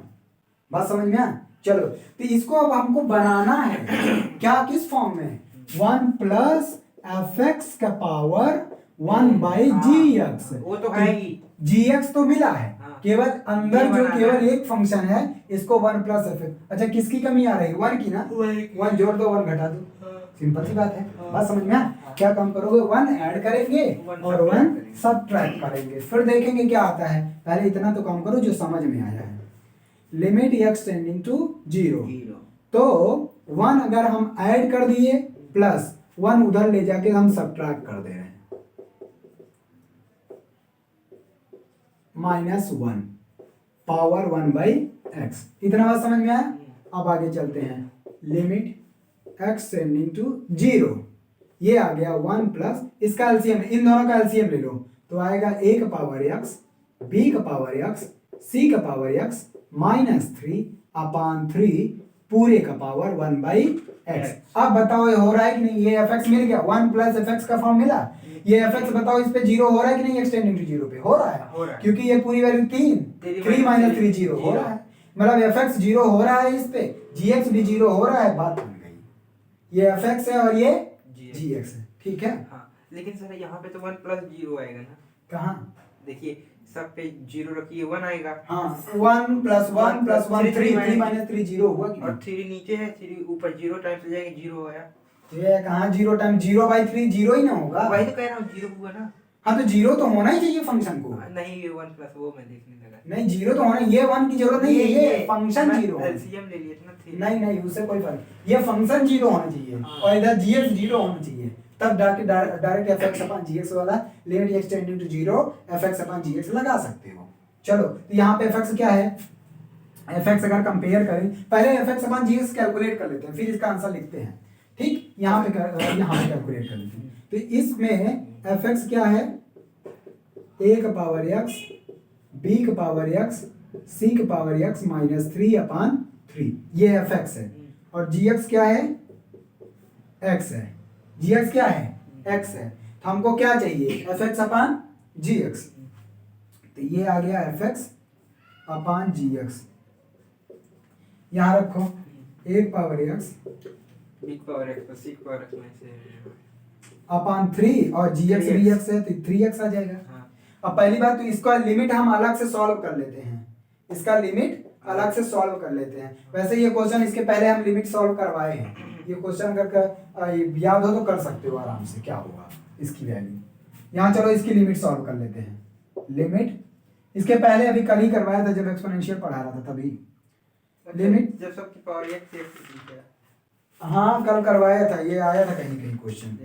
बात समझ में आ? चलो, तो इसको अब हमको बनाना है क्या, किस फॉर्म में? 1 प्लस एफ एक्स का पावर 1/gx। वो तो है ही, gx तो मिला है। हाँ। केवल अंदर जो केवल एक फंक्शन है, इसको 1 प्लस एफ एक्स। अच्छा, किसकी कमी आ रही है? 1 की ना, 1 जोड़ दो 1 घटा दो, सिंपल सी बात है। बात समझ में आ? क्या काम करोगे? 1 ऐड करेंगे और 1 सबट्रैक्ट करेंगे, फिर देखेंगे क्या आता है। पहले इतना तो काम करो जो समझ में आया है। लिमिट x टेंडिंग टू 0, तो 1 अगर हम ऐड कर दिए प्लस 1 उधर ले जाके हम सबट्रैक्ट कर दे रहे हैं, -1 पावर 1/x। इतना बात समझ में आया? अब आगे चलते हैं। लिमिट x टेंडिंग टू 0, ये आ गया 1 प्लस, इसका एलसीएम, इन दोनों का एलसीएम ले लो, तो आएगा a का पावर x, b का पावर x, c का पावर x -3 अपान 3 पूरे का पावर 1/x। अब बताओ ये हो रहा है कि नहीं? ये fx मिल गया, 1 प्लस fx का फॉर्म मिला। ये fx बताओ इस पे 0 हो रहा है कि नहीं? x टेंडिंग टू 0 पे हो रहा है, क्योंकि ये पूरी वैल्यू 3 माइनस 3 0 हो रहा है, मतलब fx 0 हो रहा है, इस पे gx भी 0 हो रहा है। बात बन गई, ये fx है और ये gx है, ठीक है। हाँ, लेकिन सर यहाँ पे तो 1 प्लस 0 आएगा ना? कहाँ? देखिए सब पे 0 रखिए, 1 आएगा। हाँ, 1 प्लस 1 प्लस 1 3 माइनस 3 0 हुआ कि और 3 नीचे है, 3 ऊपर 0 टाइम्स हो जाएगा, 0 आया। ये कहाँ 0 टाइम 0/3 0 ही ना होगा? वही तो कह रहा हूँ, 0 हुआ ना। हाँ, तो 0 तो होना ही चाहिए फंक्शन को। नहीं, ये 1 प्लस वो मैं देखने लगा। नहीं, 0 तो होना, ये 1 की जरूरत नहीं है, ये फंक्शन 0 है। एलसीएम ले लिए थे ना, 3। नहीं, उससे कोई फर्क, ये फंक्शन 0 होना चाहिए और इधर gx 0 होना चाहिए, तब डायरेक्ट fx अपॉन gx वाला limit x tending to 0 fx upon gx लगा सकते हो। चलो, तो यहाँ पे fx क्या है? fx अगर कंपेयर करें, पहले fx अपॉन gx कैलकुलेट कर लेते हैं, फिर इसका आंसर लिखते हैं। ठीक, यहाँ पे कैलकुलेट कर लेते हैं। तो इसमें fx क्या है? a का पावर x, बी का पावर एक्स सी का पावर एक्स माइनस 3/3 ये एफ एक्स है और जी एक्स क्या है एक्स है जी एक्स क्या है एक्स है तो हमको क्या चाहिए f x upon g x तो ये आ गया f x upon g x यहाँ रखो एक power x b power x तो सी पावर एक्स में से अपान 3 और जी एक्स बी एक्स है तो 3x आ जाएगा। हाँ। अब पहली बात तो इसका लिमिट हम अलग से सॉल्व कर लेते हैं इसका लिमिट अलग से सॉल्व कर लेते हैं। वैसे ये क्वेश्चन इसके पहले हम लिमिट सॉल्व करवाए हैं ये क्वेश्चन अगर याद हो तो कर सकते हो आराम से क्या होगा इसकी वैल्यू। यहाँ चलो इसकी लिमिट सॉल्व कर लेते हैं। लिमिट इसके पहले अभी कल ही करवाया था जब एक्सपोनेंशियल पढ़ा रहा था तभी लिमिट जब सबकी पावर एक से एक ठीक है। हाँ कल करवाया था ये आया था कहीं कहीं क्वेश्चन।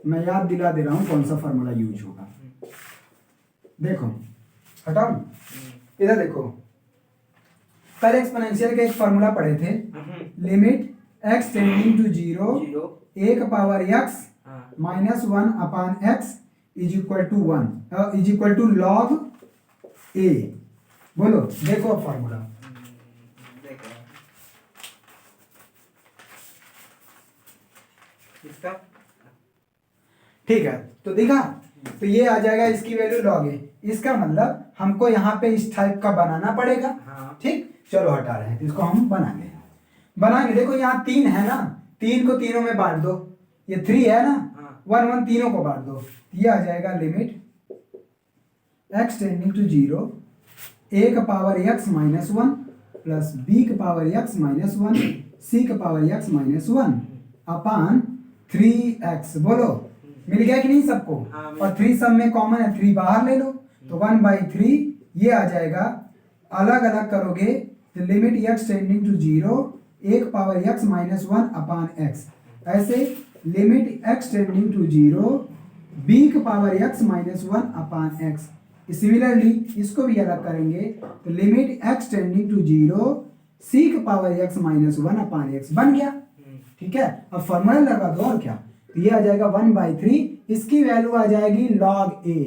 मैं याद दिला दे रहा हूं कौन सा फार्मूला यूज होगा। देखो हटाओ इधर देखो पहले एक्सपोनेंशियल का एक फार्मूला पढ़े थे लिमिट x टेंडिंग टू 0 एक power x minus 1/x is equal to 1 is equal to log a। बोलो देखो अब फार्मूला इसका ठीक है तो देखा तो ये आ जाएगा इसकी वैल्यू लॉग ए। इसका मतलब हमको यहाँ पे इस टाइप का बनाना पड़ेगा। हाँ। ठीक चलो हटा रहे हैं इसको हम बनाएंगे देखो यहाँ 3 है ना 3 को तीनों में बांट दो ये 3 है ना हाँ। 1 1 तीनों को बांट दो ये आ जाएगा limit x tending to 0 a का power x minus 1 plus b का पावर x माइनस 1 c का power x minus 1 upon 3x। बोलो मिल गया कि नहीं सबको। हाँ, और 3 सब में कॉमन है 3 बाहर ले लो तो 1/3 ये आ जाएगा। अलग अलग करोगे तो लिमिट x टेंडिंग टू 0 एक power x minus 1 upon x ऐसे limit x tending to 0 b का power x minus 1 upon x। Similarly इसको भी अलग करेंगे तो limit x tending to 0 c का power x minus 1 upon x बन गया। ठीक है अब फॉर्मूला लगा दो और क्या तो ये आ जाएगा 1/3 इसकी वैल्यू आ जाएगी log a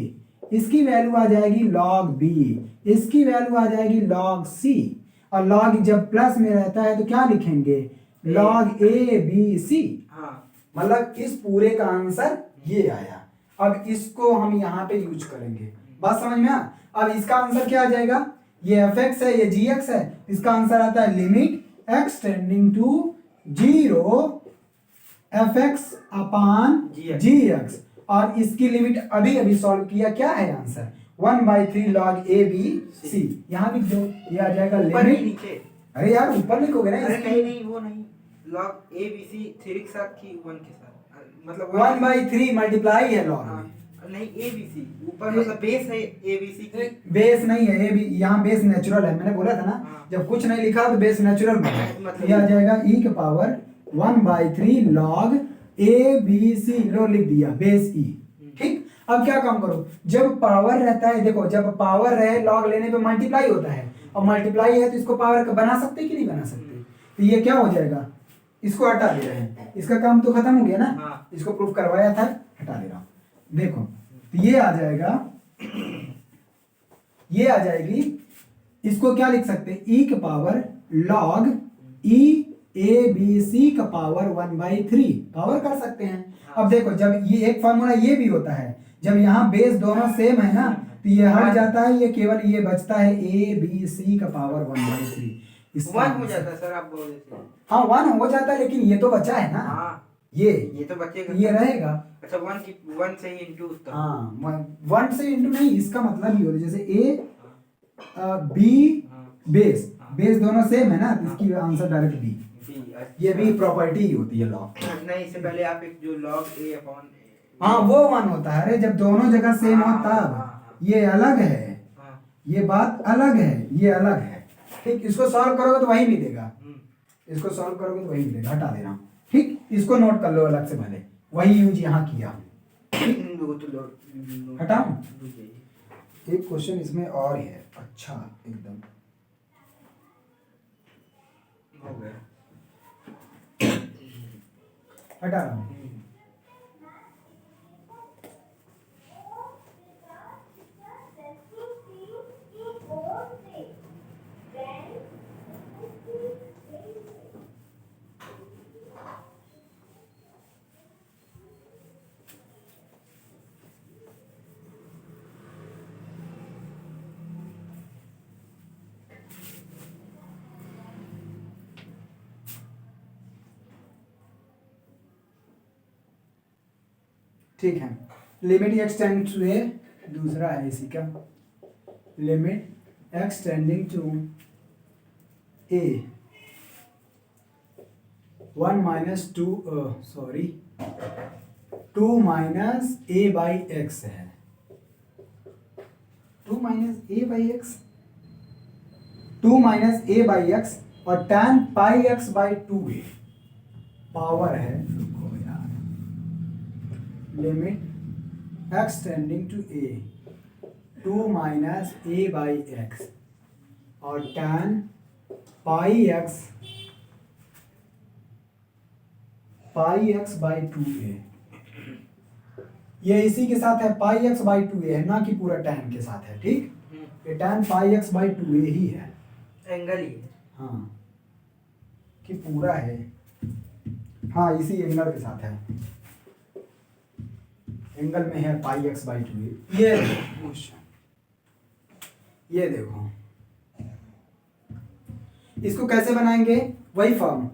इसकी वैल्यू आ जाएगी log b इसकी वैल्यू आ जाएगी log c और log जब प्लस में रहता है तो क्या लिखेंगे log a b c। हाँ। मतलब इस पूरे का आंसर ये आया। अब इसको हम यहाँ पे यूज करेंगे बात समझ में आ। अब इसका आंसर क्या आ जाएगा ये एफ एक्स है ये जी एक्स है इसका आंसर आता है limit x tending to 0 f x upon g x और इसकी लिमिट अभी अभी सॉल्व किया क्या है answer 1/3 log a b c। यहाँ लिख दो ये आ जाएगा लिमिट नीचे अरे यार ऊपर लिखोगे ना अरे नहीं वो नहीं log a b c 3 के साथ की 1 के साथ मतलब 1/3 मल्टीप्लाई है log में नहीं a b c ऊपर मतलब बेस है a b c की बेस नहीं है ये भी यहाँ बेस नेचुरल है मैंने बोला था ना। हाँ। जब कुछ नहीं लिखा तो बेस नेचुरल बना मतलब ये आ जाएगा e के power 1/3 log a b c लो लिख दिया बेस e। ठीक अब क्या काम करो जब पावर रहता है देखो जब पावर रहे लॉग लेने पे मल्टीप्लाई होता है और मल्टीप्लाई है तो इसको पावर बना सकते कि नहीं बना सकते तो ये क्या हो जाएगा इसको हटा दे रहे हैं इसका काम तो खत्म हो गया ना। हाँ। इसको प्रूफ करवाया था हटा दे रहा हूं देखो तो ये आ जाएगा ये आ जाएगी इसको क्या लिख सकते हैं e के power log e a b c का पावर 1/3 पावर कर सकते हैं। अब देखो जब ये एक फॉर्मूला ये भी होता है जब यहाँ बेस दोनों सेम है ना तो ये हट जाता है ये केवल ये बचता है a b c का पावर 1/3 1 हो जाता है सर आप बोल देते हैं। हाँ 1 हो जाता है लेकिन ये तो बचा है ना हाँ ये तो बचेगा ये रहेगा। अच्छा 1 से ही इंटू हाँ 1 से इंटू नहीं इसका मतलब ये होता है जैसे a b बेस दोनों सेम है ना तो इसकी आंसर डायरेक्ट b। ये भी प्रॉपर्टी ही होती है लॉग नहीं इससे पहले आप एक जो log a अपॉन हाँ वो 1 होता है। अरे जब दोनों जगह सेम हो तब ये अलग है ये बात अलग है ये अलग है। ठीक इसको सॉल्व करोगे तो वही मिलेगा इसको सॉल्व करोगे तो वही मिलेगा हटा दे रहा हूँ। ठीक इसको नोट कर लो अलग से भले वही यूज यहाँ किया हटाऊं एक क्वेश्चन इसमें और है अच्छा एकदम हो गया। हटा रहा हूँ। ठीक है, limit x tending to a, दूसरा है इसी का, limit x tending to a 1 minus 2 sorry 2 minus a by x है, 2 minus a by x, 2 minus a by x और tan pi x by 2a power है, रुको यार, limit x tending to a 2 minus a by x और tan pi x by 2a, ये इसी के साथ है, पाई एक्स बाई 2a है, ना कि पूरा tan के साथ है, ठीक, ये tan pi x by 2a ही है, एंगल ही है। हाँ कि पूरा है, हाँ इसी एंगल के साथ है, एंगल में है पाई एक्स बाई 2a। ये देखो इसको कैसे बनाएंगे, वही फॉर्म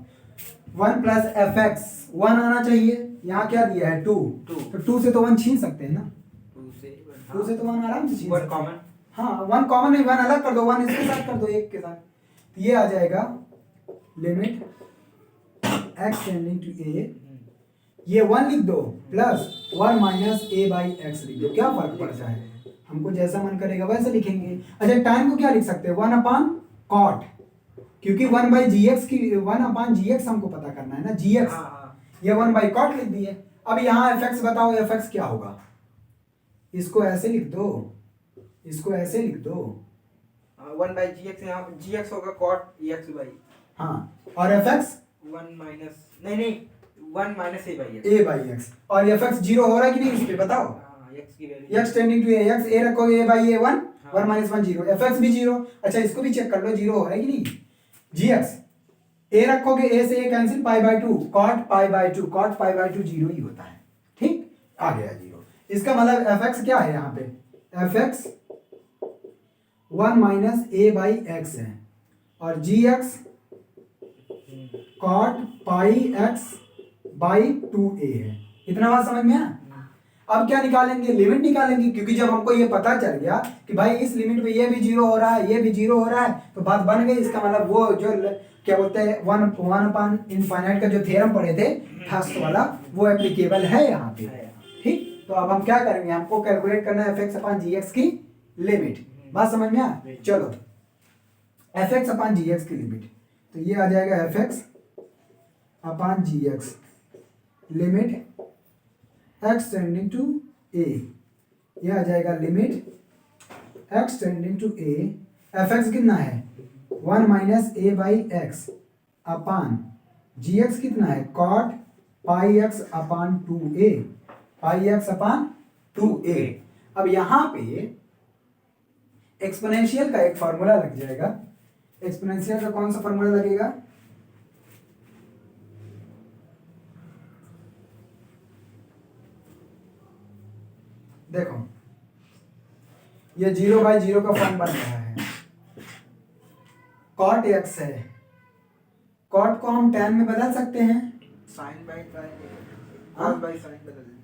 1 प्लस एफ एक्स, 1 आना चाहिए, यहाँ क्या दिया है 2, तो 2 से तो 1 छीन सकते हैं ना, 2 से तो 1 आराम से छीन सकते हैं, कॉमन, हाँ 1 कॉमन नहीं, 1 अलग कर दो, 1 इसके साथ कर दो, एक के साथ, तो ये आ जाएगा limit x tending to a, ये 1 लिख दो plus 1 minus a by x लिख दो, क्या फर्क पड़ता है, हमको जैसा मन करेगा वैसे लिखेंगे। अच्छा टाइम को क्या लिख सकते हैं, 1 अपान कॉट, क्योंकि 1 बाई जी एक्स की 1 अपान जी एक्स हमको पता करना है ना, जी एक्स, ये 1 बाई कॉट लिख दिए। अब यहाँ एफ एक्स बताओ, एफ एक्स क्या होगा, इसको ऐसे लिख दो, इसको ऐसे लिख दो, 1 बाई जी एक्स, यहाँ जी एक्स होगा कॉट एक्स बाई, हाँ, और एफ एक्स 1 माइनस नहीं 1 माइनस ए बाई एक्स, और एफ एक्स जीरो हो रहा है कि नहीं इस पे बताओ, एक्स की value x tending to a x, a रखोगे a by a 1, 1 minus 1 zero, f x भी जीरो, अच्छा इसको भी चेक कर लो जीरो हो रहा है कि नहीं, जी एक्स ए रखोगे, ए से a cancel, pi by 2, cot pi by 2, cot pi by 2 zero ही होता है, ठीक, आ गया जीरो, इसका मतलब एफ एक्स क्या है यहाँ पे, f x 1 minus a by x है, और g x cot pi x by 2a है, इतना बात समझ में आया। अब क्या निकालेंगे, लिमिट निकालेंगे, क्योंकि जब हमको ये पता चल गया कि भाई इस लिमिट में ये भी जीरो हो रहा है, ये भी जीरो हो रहा है, तो बात बन गई, इसका मतलब वो जो क्या बोलते हैं 1 अपान इनफाइनाइट का जो थ्योरम पढ़े थे फर्स्ट वाला, वो एप्लीकेबल है यहाँ पे, ठीक। तो अब हम क्या करेंगे, हमको कैलकुलेट करना है f x upon g x की लिमिट, बात समझ में आया। चलो f x upon g x की लिमिट, तो ये आ जाएगा f x upon g x limit x tending to a, ये आ जाएगा limit x tending to a, f x कितना है 1 minus a by x upon g x कितना है cot pi x upon 2a, pi x upon 2a। अब यहाँ पे एक्सपोनेंशियल का एक फार्मूला लग जाएगा, एक्सपोनेंशियल का कौन सा फार्मूला लगेगा, देखो ये 0 बाई 0 का फॉर्म बन रहा है, कॉट एक्स है, कॉट को हम tan में बदल सकते हैं, sine by cos by sine बदल दीजिए,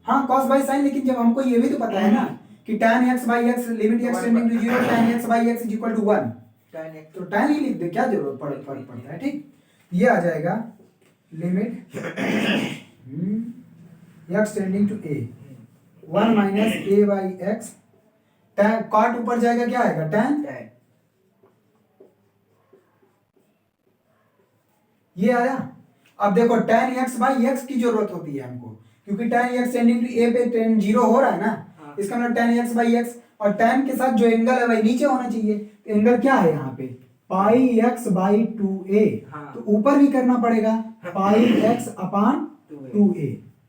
हाँ कॉस बाई साइन, लेकिन जब हमको ये भी तो पता है ना कि tan x by x limit x tending to 0, tan x by x is equal to 1, tan x, तो tan ही लिख दे, क्या जरूरत पड़ता है, ठीक। ये आ जाएगा limit x tending to a 1 minus a by x, tan cot ऊपर जाएगा, क्या आएगा tan, ये आया। अब देखो tan x बाई x की जरूरत होती है हमको, क्योंकि tan x tending to a पे tan 0 हो रहा है ना, इसका मतलब tan x बाई x, और tan के साथ जो एंगल है वही नीचे होना चाहिए, तो एंगल क्या है यहाँ पे पाई एक्स बाई 2a, हाँ। तो ऊपर भी करना पड़ेगा पाई एक्स अपान 2a,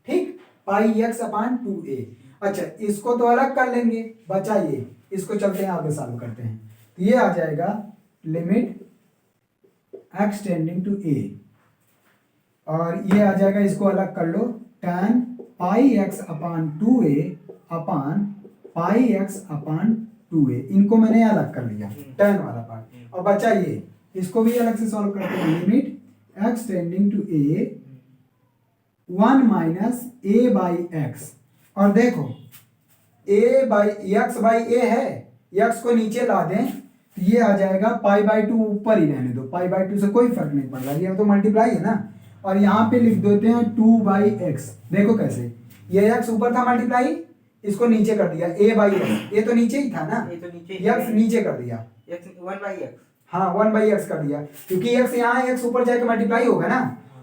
ठीक, पाई एक्स अपान 2a। अच्छा, इसको तो अलग कर लेंगे, बचा ये, इसको चलते हैं आगे सॉल्व करते हैं। तो ये आ जाएगा limit x tending to a, और ये आ जाएगा, इसको अलग कर लो, tan pi x upon 2a upon pi x upon 2a, इनको मैंने अलग कर लिया tan वाला पार्ट, और बचा ये, इसको भी अलग से सॉल्व करते हैं। Limit x tending to a 1 minus a by x, और देखो a बाई एक्स बाई a है, x को नीचे ला दें तो ये आ जाएगा पाई बाई 2, ऊपर ही रहने दो, पाई बाई 2 से कोई फर्क नहीं पड़ रहा, ये तो मल्टीप्लाई है ना, और यहाँ पे लिख देते हैं 2 बाई एक्स। देखो कैसे, ये x ऊपर था मल्टीप्लाई, इसको नीचे कर दिया a बाई एक्स, ये तो नीचे ही था ना, ये तो नीचे x नीचे कर दिया, x 1 बाई x। हाँ 1 बाई एक्स कर दिया, क्योंकि x यहाँ x ऊपर जाके मल्टीप्लाई होगा ना,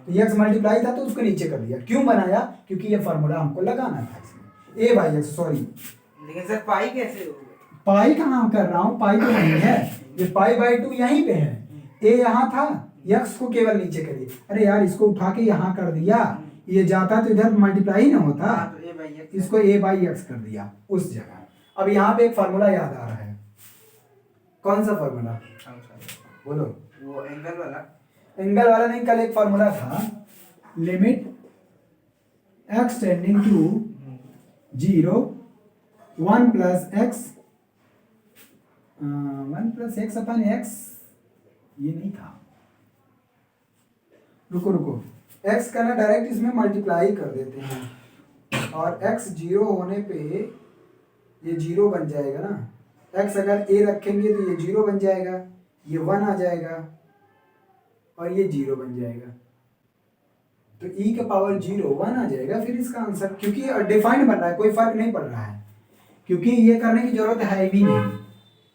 तो x मल्टीप्लाई था तो उसको नीचे कर दिया। क्यों बनाया? क्योंकि ये फॉर्मूला हमको लगाना था इसमें, a बाई एक्स, सॉरी। लेकिन सर पाई कैसे होगा? पाई कहाँ कर रहा हूँ, पाई तो नहीं है, ये पाई बाई 2 यहीं पे है, a यहाँ था, x को केवल नीचे करिए। अरे यार, इसको उठा के यहाँ कर दिया, ये जाता तो इधर मल्टीप्लाई ना होता, हाँ, तो a बाई x, इसको a बाई एक्स कर दिया उस जगह। अब यहाँ पे एक फार्मूला याद आ रहा है, कौन सा फार्मूला बोलो? वो एंगल वाला। एंगल वाला नहीं, कल एक फार्मूला था, limit x tending to 0 1 plus x upon x, ये नहीं था, रुको रुको, x का ना डायरेक्ट इसमें मल्टीप्लाई कर देते हैं, और x 0 होने पे ये 0 बन जाएगा ना, x अगर a रखेंगे तो ये 0 बन जाएगा, ये 1 आ जाएगा, और ये 0 बन जाएगा, तो e का पावर 0 1 आ जाएगा फिर इसका आंसर, क्योंकि डिफाइंड बन रहा है, कोई फर्क नहीं पड़ रहा है, क्योंकि ये करने की जरूरत है भी नहीं,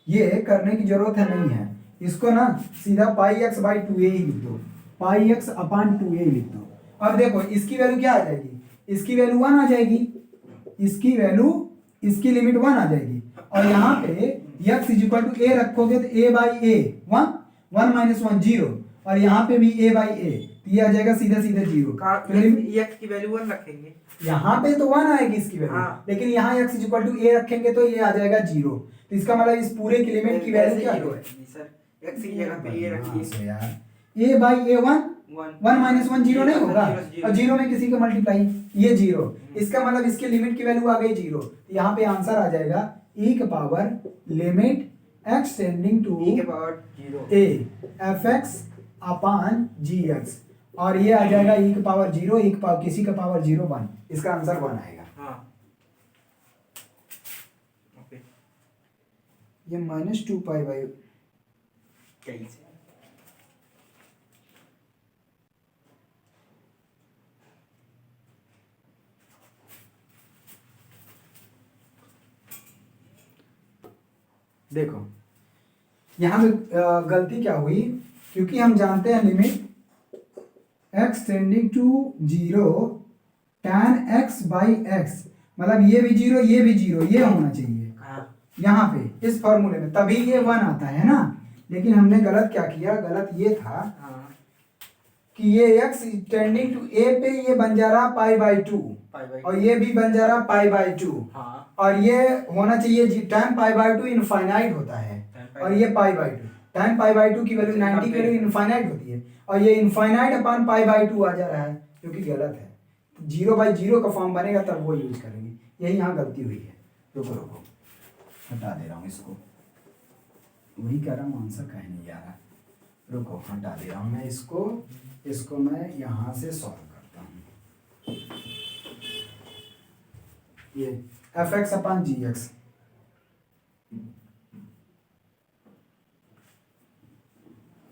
ये करने की जरूरत है नहीं है, इसको ना सीधा पाई एक्स बाई 2a ही लिख दो, पाई एक्स अपान 2a लिख दो। अब देखो इसकी वैल्यू क्या आ जाएगी, इसकी वैल्यू 1 आ जाएगी, इसकी वैल्यू, इसकी लिमिट 1 आ जाएगी, और यहाँ पे x is equal to a रखोगे तो a बाई a 1 1 माइनस 1 0, और यहाँ पे भी a बाई a, तो ये आ जाएगा सीधा सीधा 0। x की वैल्यू 1 रखेंगे, यहाँ पे तो 1 आएगी इसकी वैल्यू, हाँ। लेकिन यहाँ x is equal to a रखेंगे तो ये आ जाएगा 0, तो इसका मतलब इस पूरे के लिमिट की वैल्यू क्या है सर? x की जगह पे a रखिए यार, a बाई a 1 1 माइनस 1 0 नहीं होगा, और 0 में किसी का मल्टीप्लाई, ये 0, इसका मतलब इसके लिमिट की वैल्यू आ गई 0, तो यहाँ पे आंसर आ जाएगा e के power limit x tending to e के power 0 a fx upon gx, और ये आ जाएगा e के पावर 0, e के पावर किसी का पावर 0 1, इसका आंसर 1 आएगा। हाँ ओके, ये माइनस 2 पाई बाई कैसे? देखो यहाँ पे गलती क्या हुई, क्योंकि हम जानते हैं limit x tending to 0 tan x by x, मतलब ये भी 0 ये भी 0, ये होना चाहिए यहाँ पे इस फॉर्मूले में, तभी ये 1 आता है ना, लेकिन हमने गलत क्या किया, गलत ये था कि ये x टेंडिंग टू a पे ये बन जा रहा पाई बाई 2, और ये भी बन जा रहा पाई बाई 2, और ये होना चाहिए tan पाई बाई 2 इनफाइनाइट होता है, और ये पाई बाई 2, tan पाई बाई 2 की वैल्यू 90 की वैल्यू इनफाइनाइट होती है, और ये इनफाइनाइट अपान पाई बाई 2 आ जा रहा है, जो कि गलत है। 0 बाई 0 का फॉर्म बनेगा तब वो यूज करेंगे, यही यहाँ गलती हुई है। रुको रुको, हटा दे रहा हूँ इसको, वही कह रहा हूँ, आंसर कहीं नहीं आ रहा, रुको हटा दे रहा हूँ मैं इसको मैं यहाँ से सॉल्व करता हूँ। ये fx upon gx,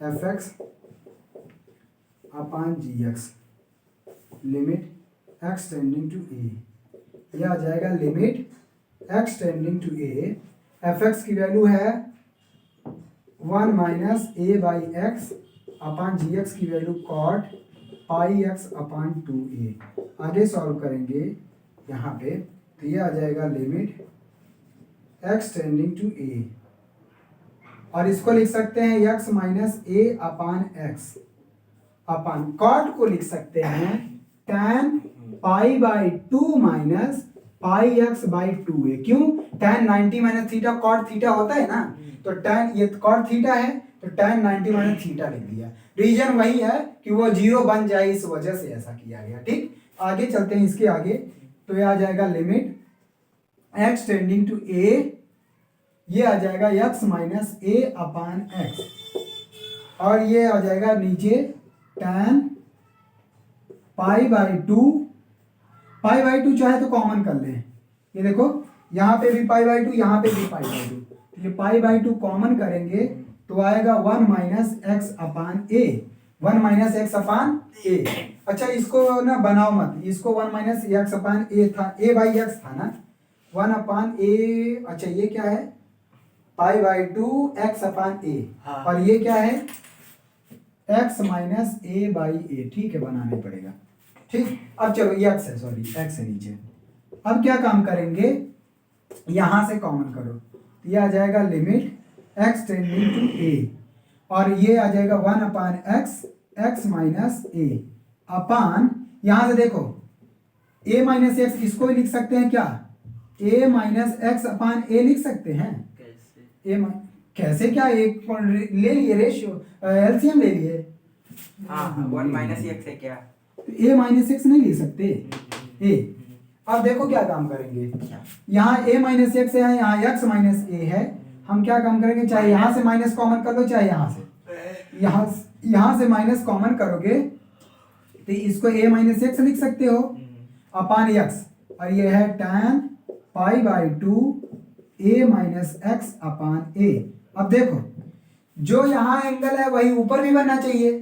fx upon gx limit x tending to a, यह आ जाएगा limit x tending to a, fx की वैल्यू है 1 minus a by x upon gx की value cot pi x upon 2a। आगे सॉल्व करेंगे यहाँ पे, तो ये आ जाएगा limit x tending to a और इसको लिख सकते हैं x minus a upon x upon cot को लिख सकते हैं tan pi by 2 minus pi x by 2a। क्यों? tan 90 minus theta cot theta होता है ना, तो tan ये कॉट थीटा है तो tan 90 माइनस थीटा लिख दिया। रीजन वही है कि वो जीरो बन जाए, इस वजह से ऐसा किया गया। ठीक, आगे चलते हैं इसके आगे। तो ये आ जाएगा limit x tending to a, ये आ जाएगा x minus a upon x और ये आ जाएगा नीचे tan pi by 2। Pi by 2 चाहे तो कॉमन कर लें, ये देखो यहाँ पे भी पाई बाई 2, यहाँ पे भी पाई बाई 2, तो ये पाई बाई 2 कॉमन करेंगे तो आएगा 1 माइनस एक्स अपान ए, 1 माइनस एक्स अपान ए। अच्छा इसको ना बनाओ मत, इसको 1 माइनस एक्स अपान ए था, ए बाई एक्स था ना, 1 अपान ए। अच्छा ये क्या है? पाई बाई 2 एक्स अपान ए, और ये क्या है? एक्स माइनस ए बाई ए। ठीक है, बनाने पड़ेगा। ठीक, अब चलो ये एक्स है, सॉरी एक्स है नीचे। अब क्या काम करेंगे, यहां से कॉमन करो, तो ये आ जाएगा limit x tending to a और ये आ जाएगा 1 upon x, x minus a upon, यहां से देखो a माइनस एक्स, इसको भी लिख सकते हैं क्या? a माइनस एक्स अपान ए लिख सकते हैं। कैसे? कैसे क्या? एक ले लिए रेशियो, एलसीएम ले लिए। हाँ 1 माइनस एक्स है क्या? तो a माइनस एक्स नहीं ले सकते a। अब देखो क्या काम करेंगे, यहाँ a माइनस एक्स है, यहाँ x माइनस ए है। हम क्या काम करेंगे, चाहे यहाँ से माइनस कॉमन कर लो, चाहे यहाँ से, यहाँ से माइनस कॉमन करोगे तो इसको a माइनस एक्स लिख सकते हो अपान x, और ये है tan pi by 2 a minus x upon a। अब देखो जो यहाँ एंगल है वही ऊपर भी बनना चाहिए,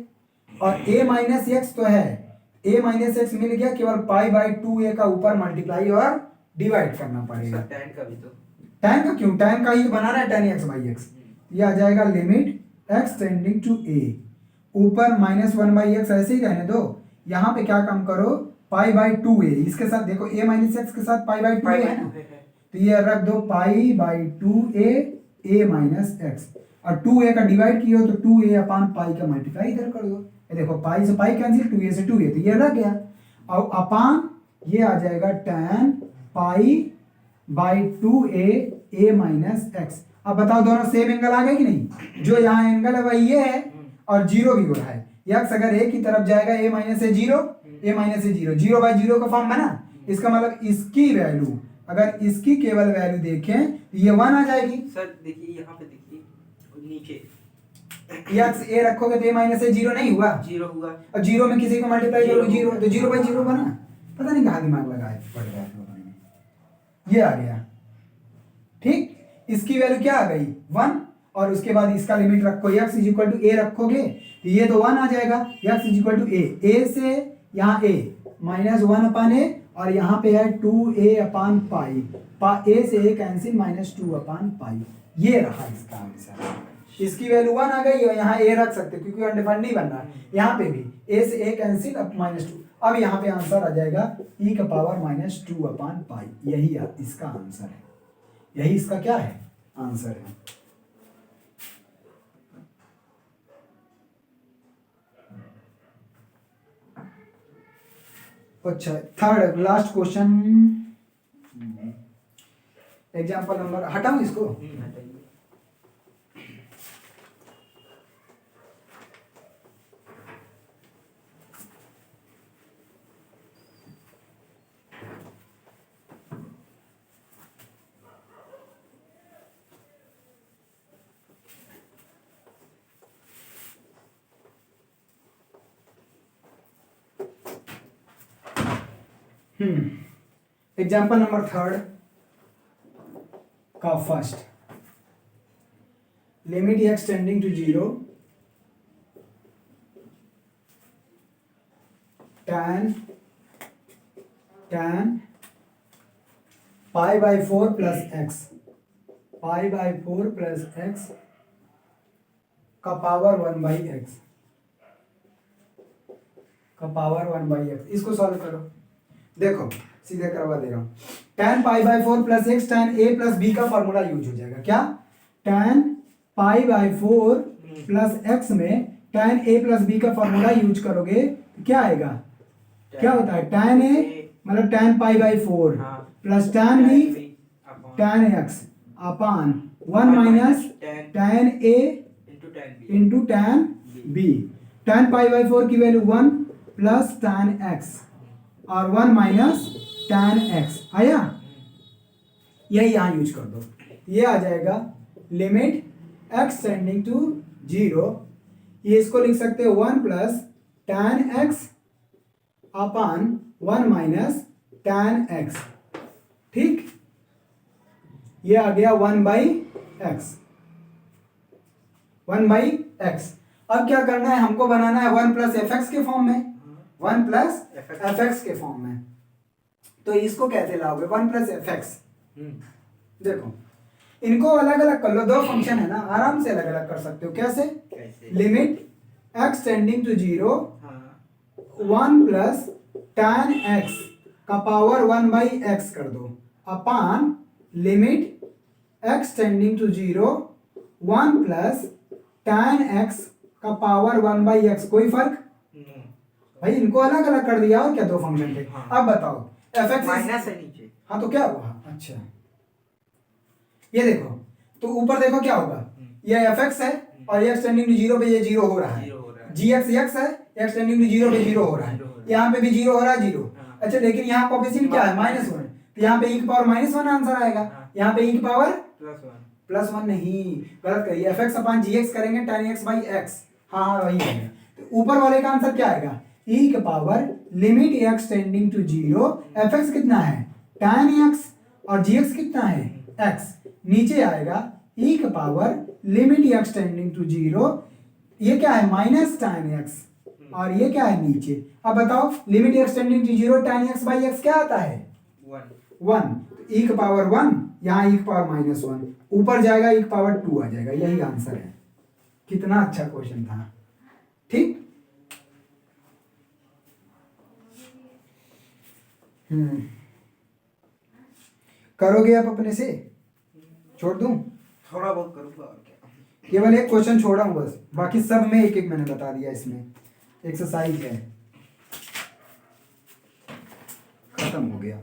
और a माइनस एक्स तो है, a माइनस एक्स मिल गया, केवल पाई बाई 2a का ऊपर मल्टीप्लाई और डिवाइड करना पड़ेगा। tan का भी तो, tan का क्यों? tan का ही तो बना रहा है, tan x बाई एक्स। ये आ जाएगा limit x tending to a, ऊपर माइनस 1 बाई एक्स ऐसे ही रहने दो, यहाँ पे क्या काम करो, पाई बाई 2a, इसके साथ देखो a माइनस एक्स के साथ पाई बाई 2a है ना, तो ये रख दो pi by 2a a minus x, और 2a का डिवाइड किया हो तो 2a अपान पाई का मल्टीप्लाई इधर कर दो, ये देखो पाई से पाई कैंसिल, 2a से 2a, तो ये रह गया। और अपान ये आ जाएगा tan pi by 2a a minus x. अब बताओ दोनों सेम एंगल आ गए कि नहीं? जो यहाँ एंगल है वही ये है और जीरो भी हो रहा है, x अगर a की तरफ जाएगा a माइनस से जीरो, a माइनस से जीरो, जीरो बाई जीरो का फॉर्म बना। इसका मतलब इसकी वैल्यू, अगर इसकी केवल वैल्यू देखें तो ये 1 आ जाएगी। सर देखिए यहाँ पे देखिए नीचे x a रखोगे तो a माइनस से जीरो नहीं हुआ, जीरो हुआ, और जीरो में किसी को मल्टीप्लाई करोगे जीरो, तो जीरो बाई जीरो बना। पता नहीं कहाँ दिमाग लगाए पड़ रहा है, ये आ गया। ठीक, इसकी वैल्यू क्या आ गई 1, और उसके बाद इसका लिमिट रखो, x इज इक्वल टू ए रखोगे तो ये तो 1 आ जाएगा, x इज इक्वल टू ए से यहाँ a माइनस 1 अपान ए, और यहाँ पे है 2a अपान पाई, a से a कैंसिल माइनस 2 अपान पाई, ये रहा इसका आंसर। इसकी वैल्यू 1 आ गई, और यहाँ a रख सकते क्योंकि अनडिफाइंड नहीं बन रहा है, यहाँ पे भी a से a कैंसिल अब माइनस 2। अब यहाँ पे आंसर आ जाएगा e का पावर माइनस 2 अपान पाई, यही इसका आंसर है, यही इसका क्या है आंसर है। अच्छा third last question, example number, हटाऊं इसको, एग्जाम्पल नंबर थर्ड का first, limit x tending to 0 tan pi by 4 plus x, pi by 4 plus x का पावर 1 बाई एक्स, का पावर 1 बाई एक्स। इसको सॉल्व करो, देखो सीधे करवा दे रहा हूं, tan pi by 4 plus x tan a plus b का फॉर्मूला यूज हो जाएगा, क्या tan pi by 4 plus x में tan a प्लस बी का फॉर्मूला यूज करोगे तो क्या आएगा? क्या होता है? tan a मतलब tan पाई बाई 4 हाँ। Plus tan b tan x upon 1 minus tan a into tan b। tan pi by 4 की वैल्यू 1 प्लस tan x और 1 माइनस tan x आया। यही यहाँ यूज कर दो, ये आ जाएगा लिमिट x टेंडिंग टू 0। ये इसको लिख सकते हो 1 प्लस tan x अपान 1 माइनस tan x। ठीक, ये आ गया 1 बाई एक्स, 1 बाई एक्स। अब क्या करना है, हमको बनाना है 1 प्लस एफ एक्स के फॉर्म में, 1 प्लस एफ एक्स के फॉर्म में। तो इसको कैसे लाओगे 1 प्लस एफ एक्स? देखो इनको अलग अलग कर लो, दो फंक्शन है ना, आराम से अलग अलग कर सकते हो। कैसे? Limit x tending to 0 1 plus tan x का पावर 1 बाई एक्स कर दो upon limit x tending to 0 1 plus tan x का पावर 1 बाई एक्स। कोई फर्क भाई, इनको अलग अलग कर दिया और क्या, दो फंक्शन थे। अब बताओ एफ एक्स माइनस है नीचे, हाँ तो क्या हुआ? अच्छा ये देखो, तो ऊपर देखो क्या होगा, ये एफ एक्स है और एक्स टेंडिंग टू 0 पे ये 0 हो रहा है, जी एक्स एक्स है, एक्स टेंडिंग टू 0 पे 0 हो रहा है, यहाँ पे भी 0 हो रहा है 0। अच्छा लेकिन यहाँ कोएफिशिएंट क्या है? -1, तो यहाँ पे e की पावर -1 आंसर आएगा, यहाँ पे e की पावर +1 नहीं, गलत करिए, F x upon g x करेंगे tan x बाई एक्स। हाँ वही है। तो ऊपर वाले का आंसर क्या आएगा? e की power limit x tending to 0 f x कितना है? tan x और जी एक्स कितना है? x। नीचे आएगा e की power limit x tending to 0, ये क्या है? माइनस tan x और ये क्या है नीचे। अब बताओ limit x tending to 0 tan x by x क्या आता है? 1। e की पावर 1, यहाँ e की पावर -1, ऊपर जाएगा e की पावर 2 आ जाएगा। यही आंसर है। कितना अच्छा क्वेश्चन था। ठीक, करोगे आप अपने से? छोड़ दूं? थोड़ा बहुत करूंगा और क्या। केवल एक क्वेश्चन छोड़ा हूं बस, बाकी सब में एक एक मैंने बता दिया। इसमें एक्सरसाइज है, खत्म हो गया।